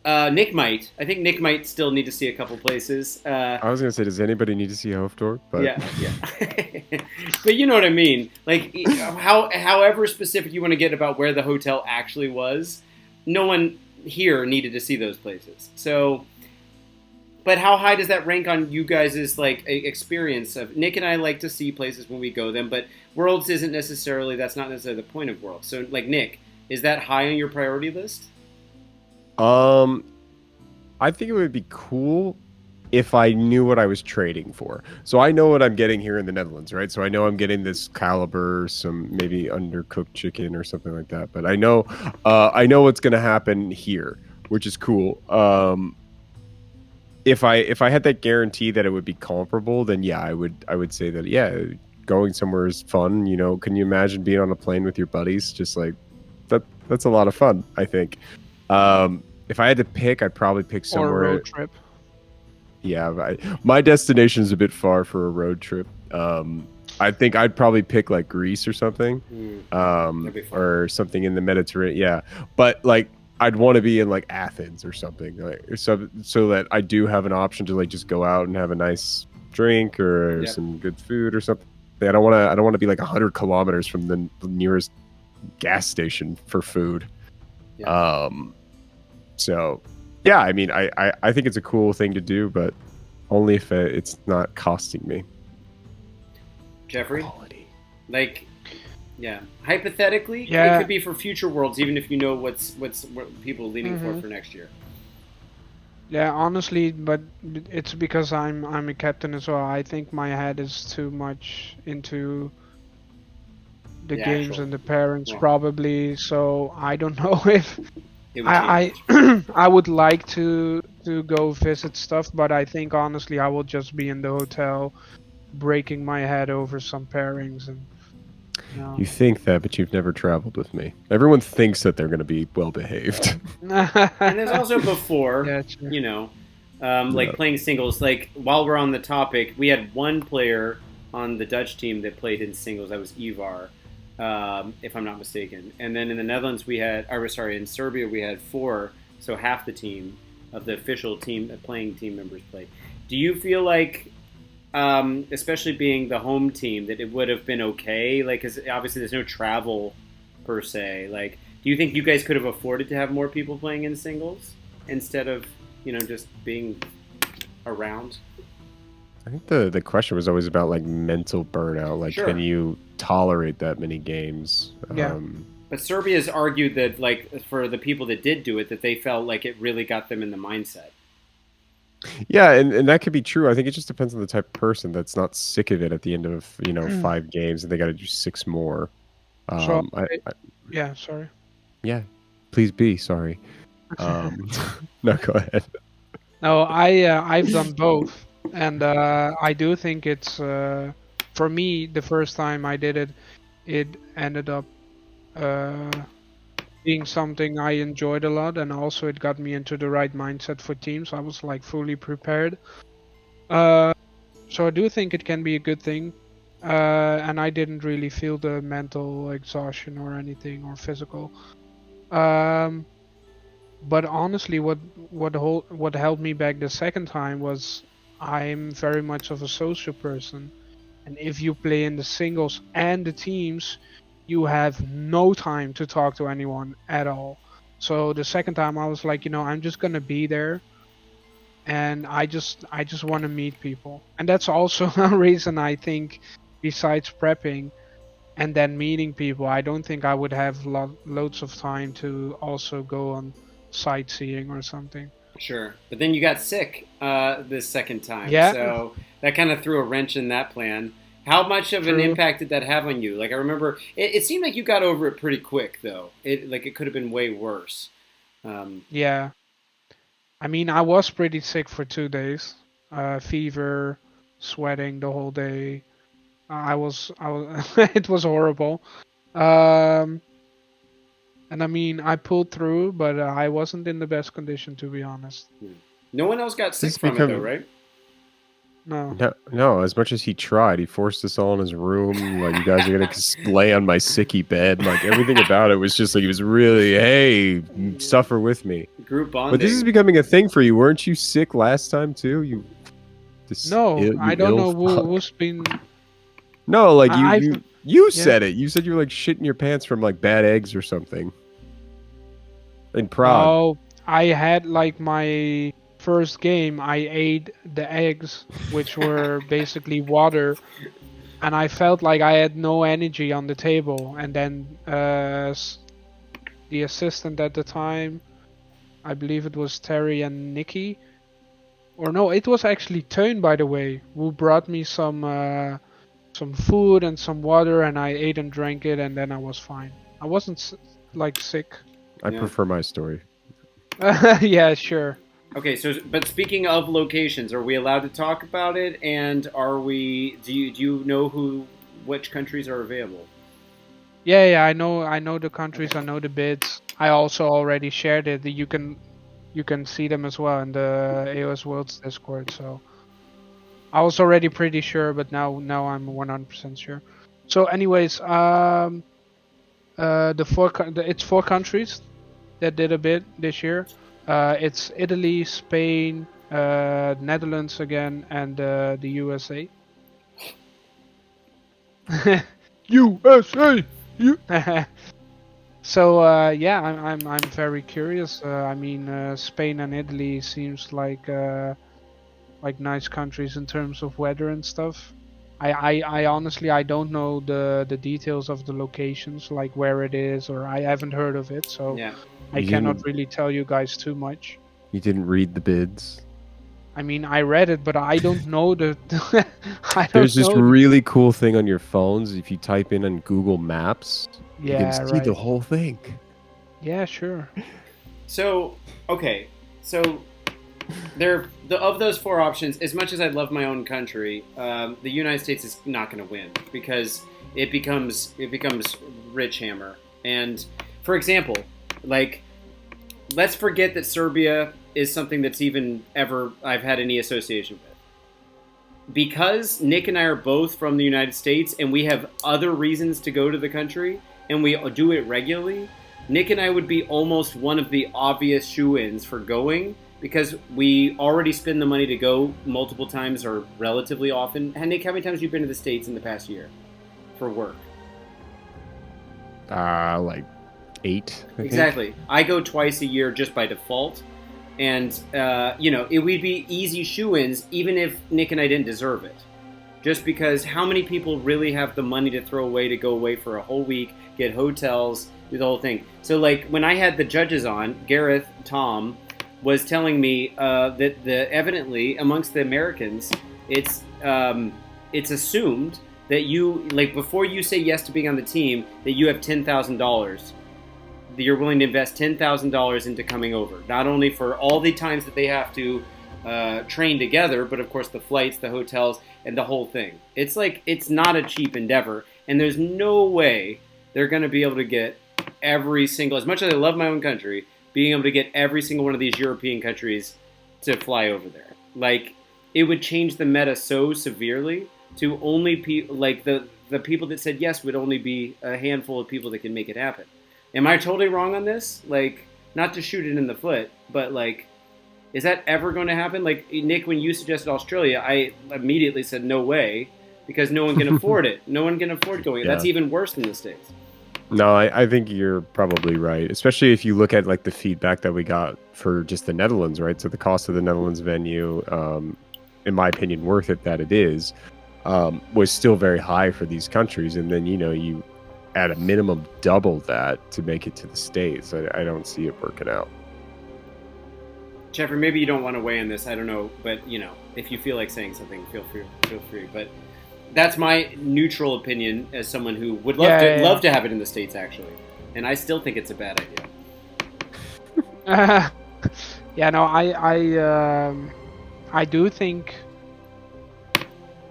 Nick might. I think Nick might still need to see a couple places. I was going to say, does anybody need to see Hoofddorp? But... Yeah. But you know what I mean. Like, however specific you want to get about where the hotel actually was, no one here needed to see those places. So, but how high does that rank on you guys' like experience of? Nick and I like to see places when we go them, but Worlds that's not necessarily the point of Worlds. So, like, Nick, is that high on your priority list? I think it would be cool if I knew what I was trading for. So I know what I'm getting here in the Netherlands, right? So I know I'm getting this caliber, some maybe undercooked chicken or something like that. But I know what's going to happen here, which is cool. If I had that guarantee that it would be comparable, then yeah, I would say that going somewhere is fun. You know, can you imagine being on a plane with your buddies? Just like that's a lot of fun, I think. If I had to pick, I'd probably pick somewhere. Or a road trip. Yeah, my destination is a bit far for a road trip. I think I'd probably pick like Greece or something, or something in the Mediterranean. Yeah, but like I'd want to be in like Athens or something, like so that I do have an option to like just go out and have a nice drink or some good food or something. I don't want to be like 100 kilometers from the nearest gas station for food. Yeah. So Yeah, I mean, I think it's a cool thing to do, but only if it's not costing me. Jeffrey, Quality. like, yeah, hypothetically, it Yeah. could be for future worlds, even if you know what people are leaning Mm-hmm. for next year. Yeah, honestly, but it's because I'm a captain as well. I think my head is too much into the The games actual, and the parents well, probably. So I don't know if it would I change. I would like to go visit stuff, but I think honestly I will just be in the hotel breaking my head over some pairings and you know. You think that, but you've never traveled with me. Everyone thinks that they're going to be well behaved. And there's also before, Yeah, sure. you know, like No. playing singles. Like while we're on the topic, we had one player on the Dutch team that played in singles. That was Ivar, if I'm not mistaken. And then in the Netherlands, we had, or sorry, in Serbia, we had four, so half the team of the official team playing team members played. Do you feel like, especially being the home team, that it would have been okay? Like, because obviously there's no travel per se. Like, do you think you guys could have afforded to have more people playing in singles instead of, just being around? I think the question was always about like mental burnout. Like, can Sure. you tolerate that many games? Yeah. But Serbia's argued that, like, for the people that did do it, that they felt like it really got them in the mindset. Yeah, and that could be true. I think it just depends on the type of person that's not sick of it at the end of 5 games and they got to do 6 more. So I yeah, sorry. yeah, please be sorry. No, go ahead. No, I've done both, and I do think it's for me the first time I did it, it ended up uh, being something I enjoyed a lot, and also it got me into the right mindset for teams. I was like fully prepared. Uh, so I do think it can be a good thing, and I didn't really feel the mental exhaustion or anything or physical. Um, but honestly, what held me back the second time was I'm very much of a social person, and if you play in the singles and the teams, you have no time to talk to anyone at all. So the second time I was like, I'm just gonna be there, and I just want to meet people, and that's also a reason I think, besides prepping and then meeting people, I don't think I would have loads of time to also go on sightseeing or something. Sure. But then you got sick this second time, Yeah, so that kind of threw a wrench in that plan. How much of an true. impact did that have on you? Like, I remember, it seemed like you got over it pretty quick, though. It could have been way worse. Um, Yeah. I mean, I was pretty sick for 2 days. Fever, sweating the whole day. I was, it was horrible. Um, and I mean, I pulled through, but I wasn't in the best condition, to be honest. no one else got This sick is from it, though, becoming right? No. no. As much as he tried, he forced us all in his room. Like, you guys are gonna lay on my sicky bed. Like, everything about it was just like he was really, hey, suffer with me. Group But this is bonding. becoming a thing for you. Weren't you sick last time too? No, I You don't ill know fuck. who's been. No, like I've you yeah. said it. You said you were like shitting your pants from like bad eggs or something in Prague. No, I had like my first game. I ate the eggs, which were basically water, and I felt like I had no energy on the table. And then the assistant at the time, I believe it was Terry and Nikki, or no, it was actually Teun, by the way, who brought me some food and some water, and I ate and drank it, and then I was fine. I wasn't like sick. I Yeah. prefer my story. Yeah, sure. Okay, so but speaking of locations, are we allowed to talk about it? And are we? Do you know which countries are available? Yeah, yeah, I know the countries, I know the bids. I also already shared it. You can see them as well in the AoS Worlds Discord. So I was already pretty sure, but now I'm 100% sure. So, anyways, it's 4 countries that did a bid this year. It's Italy, Spain, Netherlands again, and the USA. USA. So yeah, I'm very curious. I mean, Spain and Italy seems like nice countries in terms of weather and stuff. I honestly I don't know the details of the locations, like where it is, or I haven't heard of it, so Yeah. I You cannot didn't really tell you guys too much. you didn't read the bids. I mean, I read it, but I don't know the I There's don't this know the really cool thing on your phones. If you type in on Google Maps, you can Yeah, see the right. whole thing. Yeah, sure. So okay, so of those four options. As much as I love my own country, the United States is not going to win because it becomes rich hammer. And for example, like let's forget that Serbia is something that's even ever I've had any association with. Because Nick and I are both from the United States and we have other reasons to go to the country and we do it regularly, Nick and I would be almost one of the obvious shoe-ins for going because we already spend the money to go multiple times or relatively often. And Nick, how many times have you been to the States in the past year for work? Like 8, I think. Exactly. I go twice a year just by default. And, it would be easy shoe-ins even if Nick and I didn't deserve it. Just because how many people really have the money to throw away to go away for a whole week, get hotels, do the whole thing? So, like, when I had the judges on, Gareth, Tom, was telling me that evidently amongst the Americans, it's assumed that you, like, before you say yes to being on the team, that you have $10,000 that you're willing to invest $10,000 into coming over. Not only for all the times that they have to train together, but of course the flights, the hotels, and the whole thing. It's like it's not a cheap endeavor, and there's no way they're going to be able to get every single. As much as I love my own country, being able to get every single one of these European countries to fly over there, like it would change the meta so severely. To only like the people that said yes would only be a handful of people that can make it happen. Am I totally wrong on this? Like, not to shoot it in the foot, but like, is that ever going to happen? Like, Nick, when you suggested Australia, I immediately said no way because no one can afford it. No one can afford going. Yeah. That's even worse than the States. No, I think you're probably right, especially if you look at like the feedback that we got for just the Netherlands, right? So the cost of the Netherlands venue, in my opinion, worth it that it is, was still very high for these countries. And then, you at a minimum double that to make it to the States. I don't see it working out. Jeffrey, maybe you don't want to weigh in this. I don't know, but if you feel like saying something, feel free. Feel free. But that's my neutral opinion as someone who would love to have it in the States, actually, and I still think it's a bad idea. Yeah, no, I do think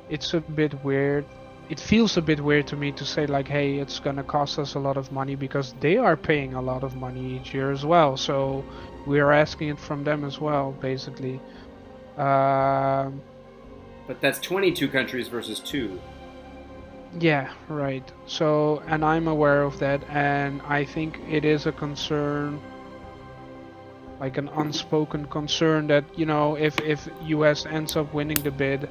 it's a bit weird. It feels a bit weird to me to say like, hey, it's gonna cost us a lot of money because they are paying a lot of money each year as well. So we are asking it from them as well, basically. But that's 22 countries versus 2. Yeah, right. So, and I'm aware of that, and I think it is a concern, like an unspoken concern that if US ends up winning the bid,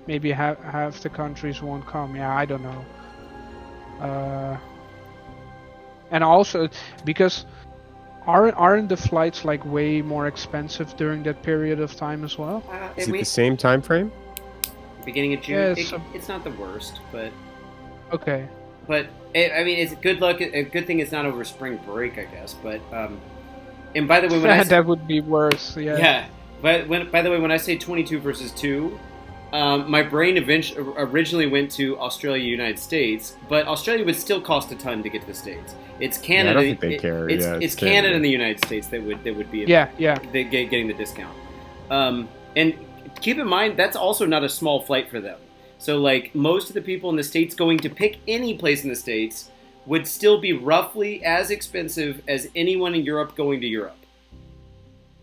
maybe half the countries won't come. Yeah, I don't know. And also because aren't the flights like way more expensive during that period of time as well? Is it the same time frame? Beginning of June. Yeah, it's not the worst, but okay. But it's good luck. A good thing it's not over spring break, I guess. But and by the way, when that would be worse. Yeah. Yeah. But by the way, when I say 22 versus 2, my brain originally went to Australia, United States, but Australia would still cost a ton to get to the States. It's Canada. Yeah, I don't think they care. It's Canada and the United States that would be getting the discount. And keep in mind that's also not a small flight for them. So like most of the people in the States going to pick any place in the States would still be roughly as expensive as anyone in Europe going to Europe.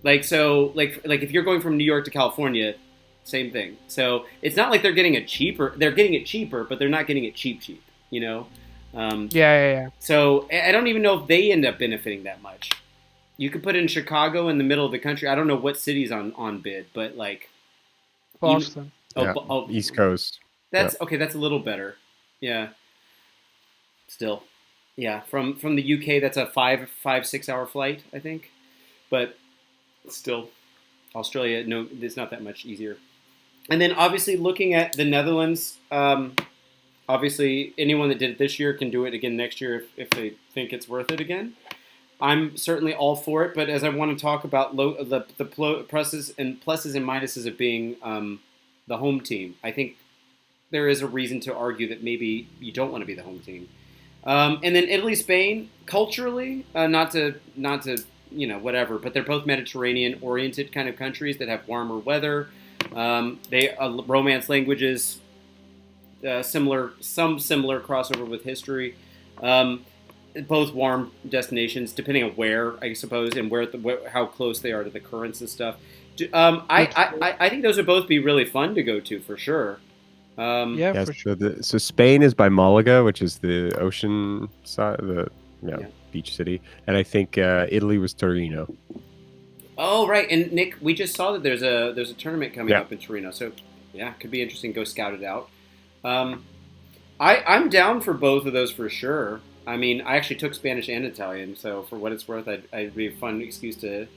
Like so, like if you're going from New York to California, same thing. So it's not like they're getting it cheaper. They're getting it cheaper, but they're not getting it cheap. Yeah. So I don't even know if they end up benefiting that much. You could put in Chicago in the middle of the country. I don't know what city's on bid, but like Boston. East Coast. That's okay. That's a little better. Yeah. Still. Yeah, from the UK, that's a 6 hour flight, I think. But still, Australia, no, it's not that much easier. And then obviously looking at the Netherlands, obviously anyone that did it this year can do it again next year if they think it's worth it again. I'm certainly all for it, but as I want to talk about the pluses and minuses of being the home team, I think there is a reason to argue that maybe you don't want to be the home team. And then Italy, Spain, culturally, not to whatever, but they're both Mediterranean-oriented kind of countries that have warmer weather. They Romance languages, similar crossover with history. Both warm destinations, depending on where, I suppose, and how close they are to the currents and stuff. I think those would both be really fun to go to for sure. Yeah, Yes. for sure. So Spain is by Malaga, which is the ocean side, Yeah. beach city, and I think Italy was Torino. Oh, right. And Nick, we just saw that there's a tournament coming Yeah. up in Torino, so yeah, could be interesting. Go scout it out. I'm down for both of those for sure. I mean, I actually took Spanish and Italian, so for what it's worth, I'd be a fun excuse to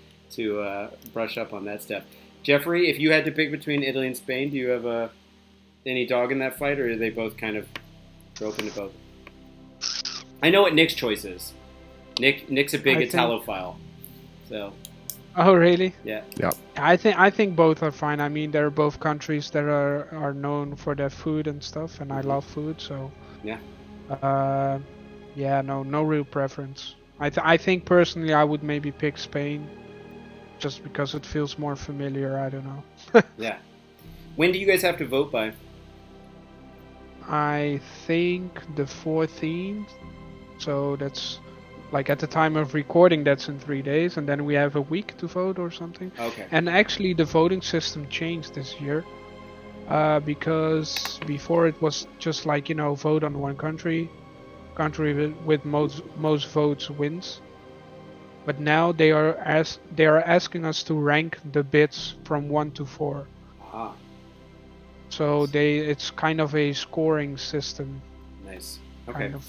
brush up on that stuff. Jeffrey, if you had to pick between Italy and Spain, do you have any dog in that fight, or are they both kind of open to both? I know what Nick's choice is. Nick's a big Italophile, so. Oh, really? Yeah. Yeah. I think both are fine. I mean, they're both countries that are known for their food and stuff, and I love food, so. Yeah. Yeah, no real preference. I think personally I would maybe pick Spain, just because it feels more familiar. I don't know. Yeah. When do you guys have to vote by? I think the 14th. So that's like at the time of recording, that's in 3 days, and then we have a week to vote or something. Okay. And actually, the voting system changed this year, because before it was just like vote on one country with most votes wins. But now they are asking us to rank the bits from 1 to 4. Ah. So it's kind of a scoring system. Nice. Okay. Kind of.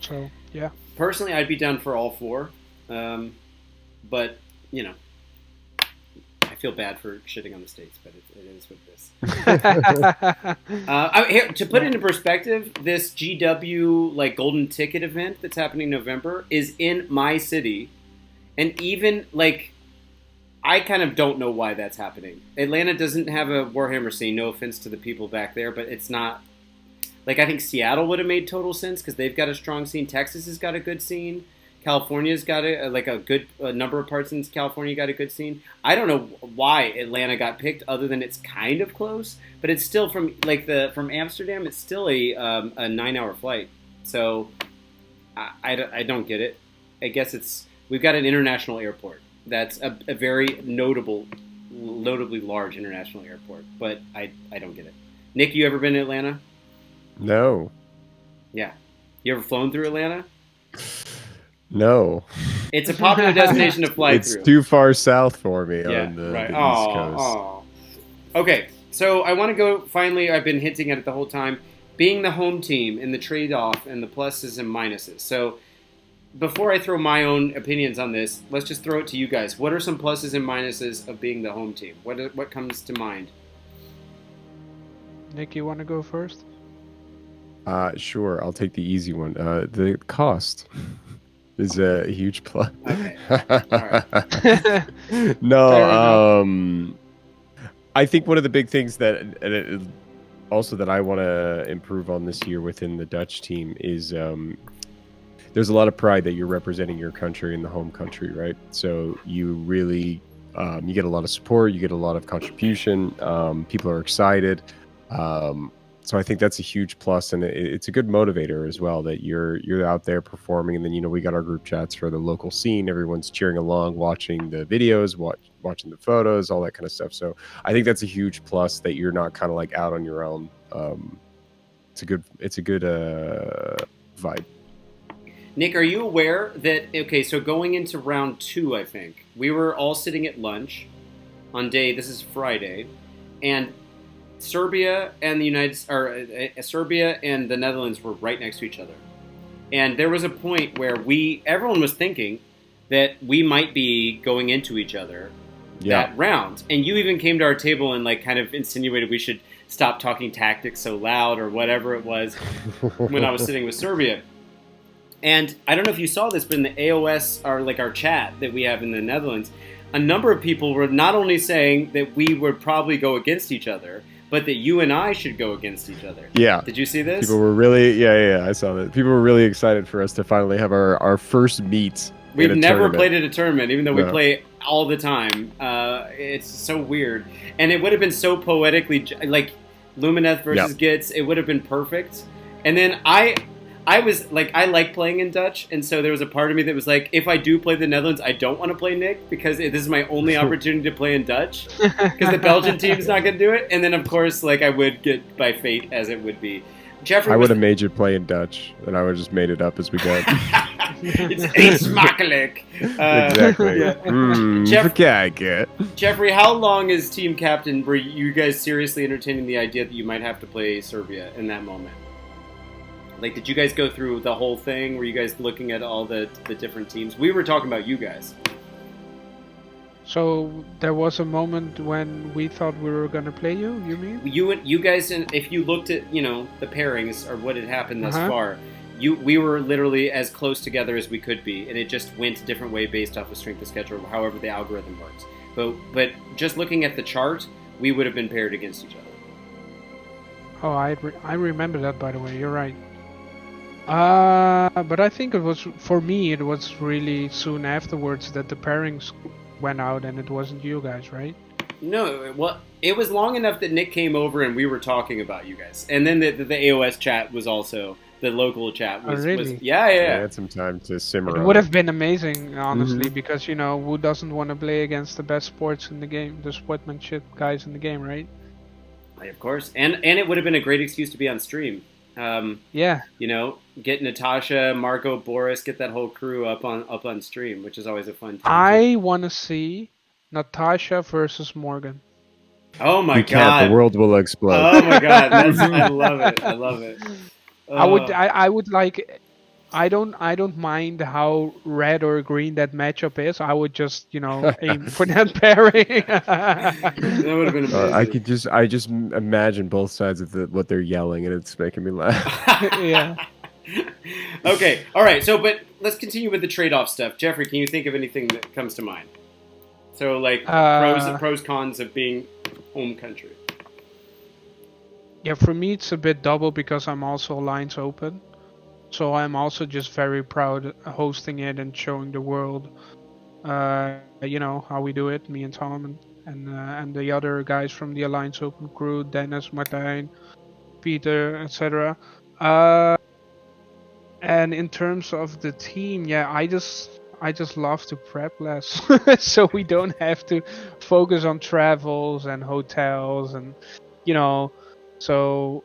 So yeah. Personally, I'd be down for all 4, but I feel bad for shitting on the states, but it is what it is. Here, to put it into perspective, this GW golden ticket event that's happening in November is in my city, and even I kind of don't know why that's happening. Atlanta doesn't have a Warhammer scene. No offense to the people back there, but it's not. I think Seattle would have made total sense because they've got a strong scene. Texas has got a good scene. California's got a good number of parts in California got a good scene. I don't know why Atlanta got picked, other than it's kind of close, but it's still from Amsterdam. It's still a 9-hour flight, so I don't get it. I guess we've got an international airport that's a very notably large international airport, but I don't get it. Nick, you ever been to Atlanta? No. Yeah, you ever flown through Atlanta? No. It's a popular destination to fly through. It's too far south for me on the right. East Coast. Okay, so I want to go, finally, I've been hinting at it the whole time, being the home team and the trade-off and the pluses and minuses. So before I throw my own opinions on this, let's just throw it to you guys. What are some pluses and minuses of being the home team? What comes to mind? Nick, you want to go first? Sure, I'll take the easy one. The cost is a huge plus. Okay. All right. No, I think one of the big things that I want to improve on this year within the Dutch team is there's a lot of pride that you're representing your country in the home country, right? So you really you get a lot of support, you get a lot of contribution. People are excited. So I think that's a huge plus, and it's a good motivator as well that you're out there performing. And then we got our group chats for the local scene. Everyone's cheering along, watching the videos, watching the photos, all that kind of stuff. So I think that's a huge plus that you're not kind of out on your own. It's a good vibe. Nick, are you aware that so going into round 2, I think we were all sitting at lunch on this is Friday, and Serbia and the Netherlands were right next to each other, And there was a point where everyone was thinking that we might be going into each other that round. And you even came to our table and like kind of insinuated we should stop talking tactics so loud or whatever it was when I was sitting with Serbia. And I don't know if you saw this, but in the AoS, our chat that we have in the Netherlands, a number of people were not only saying that we would probably go against each other, but that you and I should go against each other. Yeah. Did you see this? People were really, I saw that. People were really excited for us to finally have our first meet. We've never played at a tournament, even though we play all the time. It's so weird. And it would have been so poetically, like Lumineth versus Gitz, it would have been perfect. And then I was like, I like playing in Dutch, and so there was a part of me that was like, if I do play the Netherlands, I don't want to play Nick because this is my only opportunity to play in Dutch because the Belgian team's not going to do it. And then, of course, like I would get by fate as it would be. Jeffrey, I would have made you play in Dutch, and I would have just made it up as we go. It's smakelijk. Exactly. Yeah. Jeffrey, how long as team captain were you guys seriously entertaining the idea that you might have to play Serbia in that moment? Like, did you guys go through the whole thing? Were you guys looking at all the different teams? We were talking about you guys. So there was a moment when we thought we were going to play you mean? You guys, if you looked at, the pairings or what had happened thus far, we were literally as close together as we could be, and it just went a different way based off of strength of schedule, however the algorithm works. But just looking at the chart, we would have been paired against each other. Oh, I remember that, by the way. You're right. But I think it was really soon afterwards that the pairings went out, and it wasn't you guys, right? No, well, it was long enough that Nick came over and we were talking about you guys, and then the AoS chat was also the local chat. Was, really? Yeah. I had some time to simmer. It would have been amazing, honestly, because who doesn't want to play against the best sports in the game, the sportsmanship guys in the game, right? Of course, and it would have been a great excuse to be on stream. Get Natasha, Marco, Boris, get that whole crew up on stream, which is always a fun time. I want to see Natasha versus Morgan. Oh my god! The world will explode. Oh my god! I love it. I would like. I don't mind how red or green that matchup is. I would just aim for that pairing. That would have been amazing. I just imagine both sides of what they're yelling, and it's making me laugh. Yeah. Okay. All right. So, but let's continue with the trade-off stuff. Jeffrey, can you think of anything that comes to mind? So, like pros cons of being home country. Yeah, for me it's a bit double because I'm also Alliance Open. So I'm also just very proud hosting it and showing the world, how we do it, me and Tom and the other guys from the Alliance Open crew, Dennis, Martijn, Peter, etc. And in terms of the team, I just love to prep less, so we don't have to focus on travels and hotels and, so.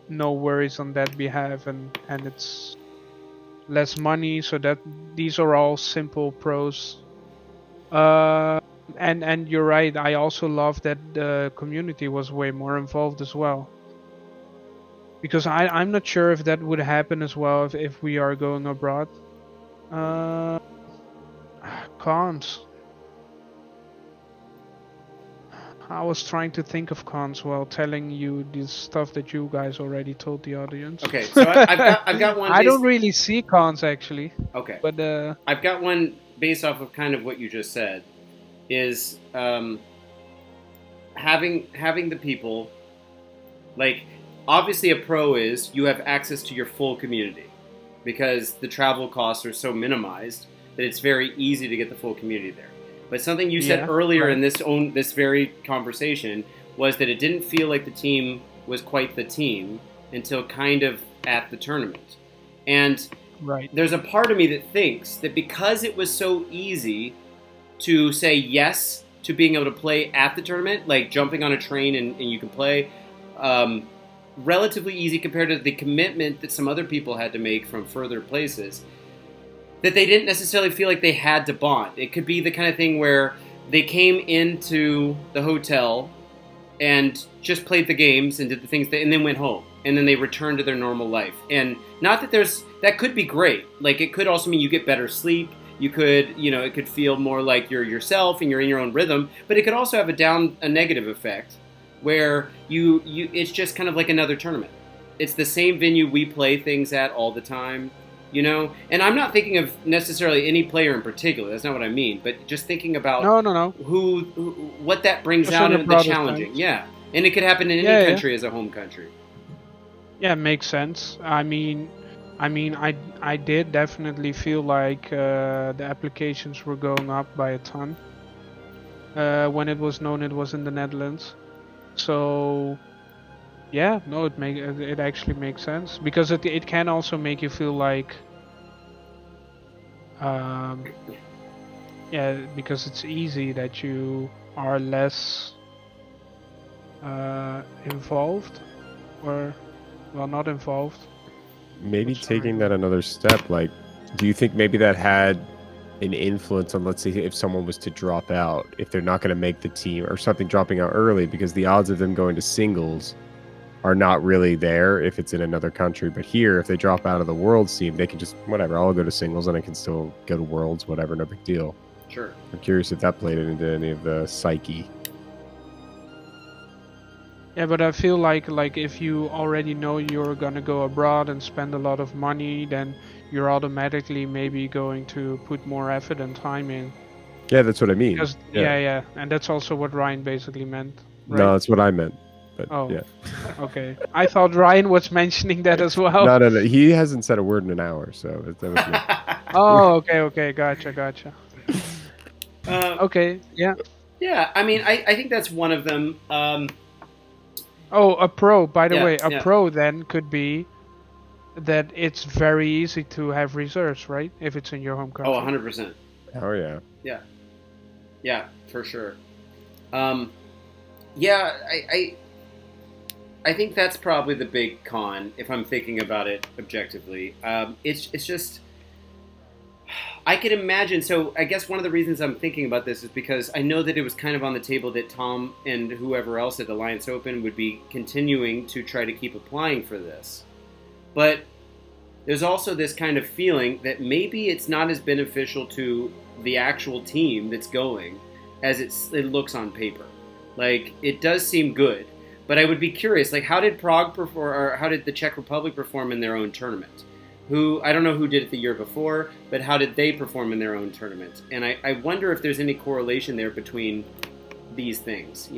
No worries on that behalf, and it's less money, so that these are all simple pros. And you're right, I also love that the community was way more involved as well, because I'm not sure if that would happen as well if we are going abroad. Cons. I was trying to think of cons while telling you this stuff that you guys already told the audience. Okay, so I've got one. I don't really see cons actually. Okay, but I've got one based off of kind of what you just said. Is having the people, like, obviously a pro is you have access to your full community because the travel costs are so minimized that it's very easy to get the full community there. But something you said earlier in this very conversation was that it didn't feel like the team was quite the team until kind of at the tournament. And there's a part of me that thinks that because it was so easy to say yes to being able to play at the tournament, like jumping on a train and you can play, relatively easy compared to the commitment that some other people had to make from further places, that they didn't necessarily feel like they had to bond. It could be the kind of thing where they came into the hotel and just played the games and did the things and then went home, and then they returned to their normal life. And not that that could be great. Like, it could also mean you get better sleep. You could, it could feel more like you're yourself and you're in your own rhythm. But it could also have a negative effect where it's just kind of like another tournament. It's the same venue we play things at all the time. And I'm not thinking of necessarily any player in particular. That's not what I mean. But just thinking about no. What that brings Just out in in the the challenging. sense. Yeah, and it could happen in any country as a home country. Yeah, makes sense. I mean, I did definitely feel like the applications were going up by a ton when it was known it was in the Netherlands. So yeah, no, it actually makes sense because it can also make you feel like because it's easy that you are less involved, or well, not involved. Maybe taking that another step, like, do you think maybe that had an influence on, let's say, if someone was to drop out, if they're not going to make the team or something, dropping out early, because the odds of them going to singles are not really there if it's in another country. But here, if they drop out of the Worlds team, they can just, whatever, I'll go to singles and I can still go to Worlds, whatever, no big deal. Sure. I'm curious if that played into any of the psyche. Yeah, but I feel like if you already know you're gonna go abroad and spend a lot of money, then you're automatically maybe going to put more effort and time in. Yeah, that's what I mean. Because, yeah, and that's also what Ryan basically meant. Right? No, that's what I meant. But, yeah. Okay. I thought Ryan was mentioning that as well. No. He hasn't said a word in an hour, so that was me. Oh, okay. Gotcha. Okay, yeah. Yeah, I mean, I think that's one of them. A pro, by the way. Pro then could be that it's very easy to have reserves, right? If it's in your home country. Oh, 100%. Oh, yeah. Yeah, for sure. I think that's probably the big con, if I'm thinking about it objectively. It's just, I could imagine, so I guess one of the reasons I'm thinking about this is because I know that it was kind of on the table that Tom and whoever else at Alliance Open would be continuing to try to keep applying for this. But there's also this kind of feeling that maybe it's not as beneficial to the actual team that's going as it looks on paper. Like, it does seem good. But I would be curious, like, how did Prague perform, or how did the Czech Republic perform in their own tournament? I don't know who did it the year before, but how did they perform in their own tournament? And I wonder if there's any correlation there between these things,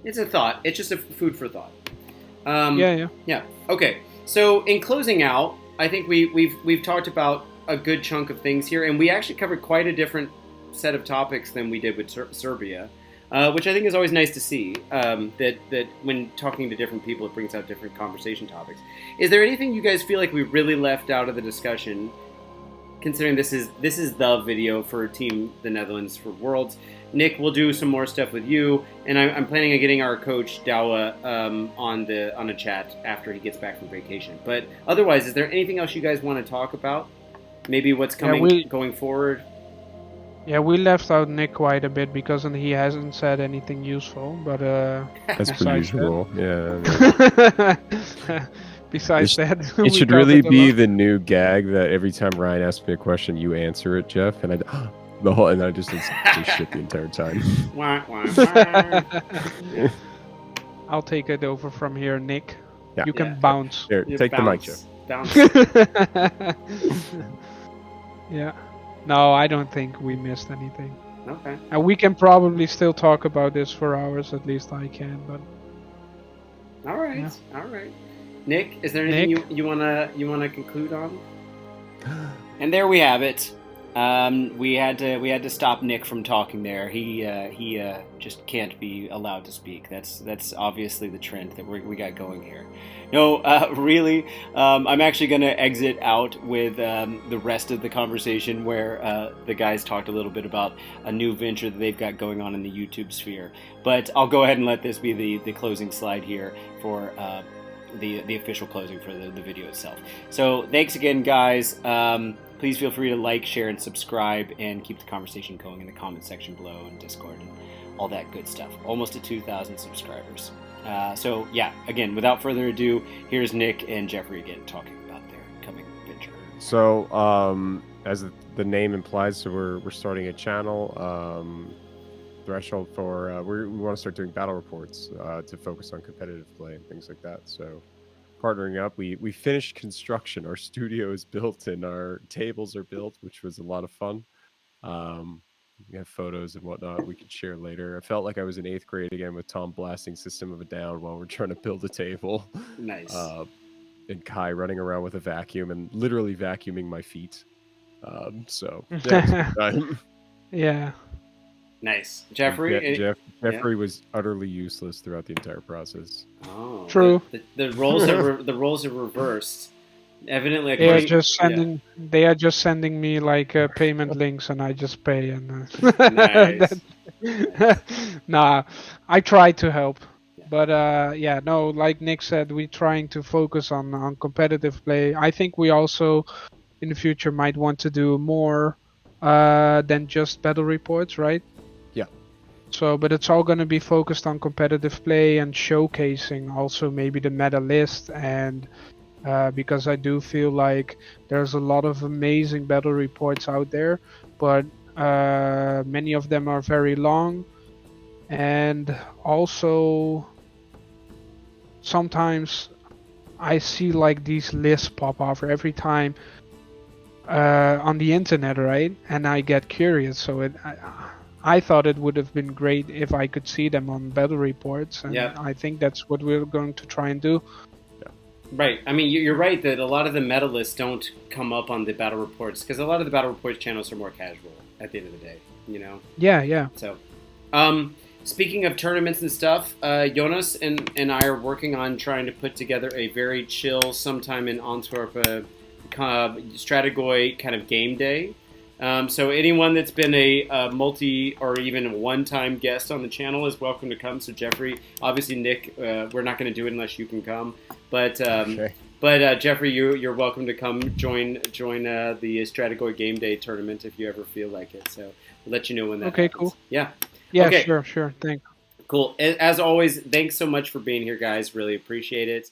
It's a thought. It's just a food for thought. Yeah. Okay. So in closing out, I think we've talked about a good chunk of things here, and we actually covered quite a different set of topics than we did with Serbia. Which I think is always nice to see, that when talking to different people, it brings out different conversation topics. Is there anything you guys feel like we really left out of the discussion, considering this is the video for Team the Netherlands for Worlds? Nick, we'll do some more stuff with you, and I'm planning on getting our coach Dawa on a chat after he gets back from vacation. But otherwise, is there anything else you guys want to talk about? Maybe what's coming going forward? Yeah, we left out Nick quite a bit because he hasn't said anything useful, but that's per usual. Yeah. Besides that, it should really be the new gag that every time Ryan asks me a question, you answer it, Jeff, and I just say shit the entire time. I'll take it over from here, Nick. Yeah. You can bounce. Here, take bounce. The mic, Jeff. Yeah. No, I don't think we missed anything. Okay. And we can probably still talk about this for hours, at least I can, but... All right. Nick, is there anything you wanna conclude on? And there we have it. We had to stop Nick from talking there. He just can't be allowed to speak. That's obviously the trend that we got going here. No, really, I'm actually going to exit out with the rest of the conversation where the guys talked a little bit about a new venture that they've got going on in the YouTube sphere. But I'll go ahead and let this be the closing slide here for the official closing for the video itself. So thanks again, guys. Please feel free to like, share, and subscribe, and keep the conversation going in the comment section below in Discord and all that good stuff. Almost to 2,000 subscribers. So yeah, again, without further ado, here's Nick and Jeffrey again talking about their coming venture. So, as the name implies, so we're starting a channel. Threshold for we want to start doing battle reports to focus on competitive play and things like that. So, partnering up, we finished construction. Our studio is built and our tables are built, which was a lot of fun. We have photos and whatnot we could share later. I felt like I was in 8th grade again with Tom blasting System of a Down while we're trying to build a table. Nice. And Kai running around with a vacuum and literally vacuuming my feet. So yeah, Yeah. Nice. Jeffrey? Jeffrey was utterly useless throughout the entire process. Oh, True. The roles the roles are reversed. Evidently, they are just sending me like payment links, and I just pay. And nice. Nah, I try to help, but yeah, no. Like Nick said, we're trying to focus on competitive play. I think we also in the future might want to do more than just battle reports, right? Yeah. So, but it's all going to be focused on competitive play and showcasing also maybe the meta list and. Because I do feel like there's a lot of amazing battle reports out there, but many of them are very long, and also sometimes I see like these lists pop off every time on the internet, right? And I get curious, so I thought it would have been great if I could see them on battle reports, and I think that's what we're going to try and do. Right. I mean, you're right that a lot of the meta lists don't come up on the battle reports because a lot of the battle reports channels are more casual at the end of the day, you know? Yeah. So, speaking of tournaments and stuff, Jonas and I are working on trying to put together a very chill, sometime in Antwerp, Strategoi kind of game day. So anyone that's been a multi or even a one-time guest on the channel is welcome to come. So Jeffrey, obviously Nick, we're not going to do it unless you can come. But okay. Jeffrey, you're welcome to come join the Strategoi Game Day tournament if you ever feel like it. So we'll let you know when that happens. Cool. Yeah. Yeah, okay. Sure. Thanks. Cool. As always, thanks so much for being here, guys. Really appreciate it.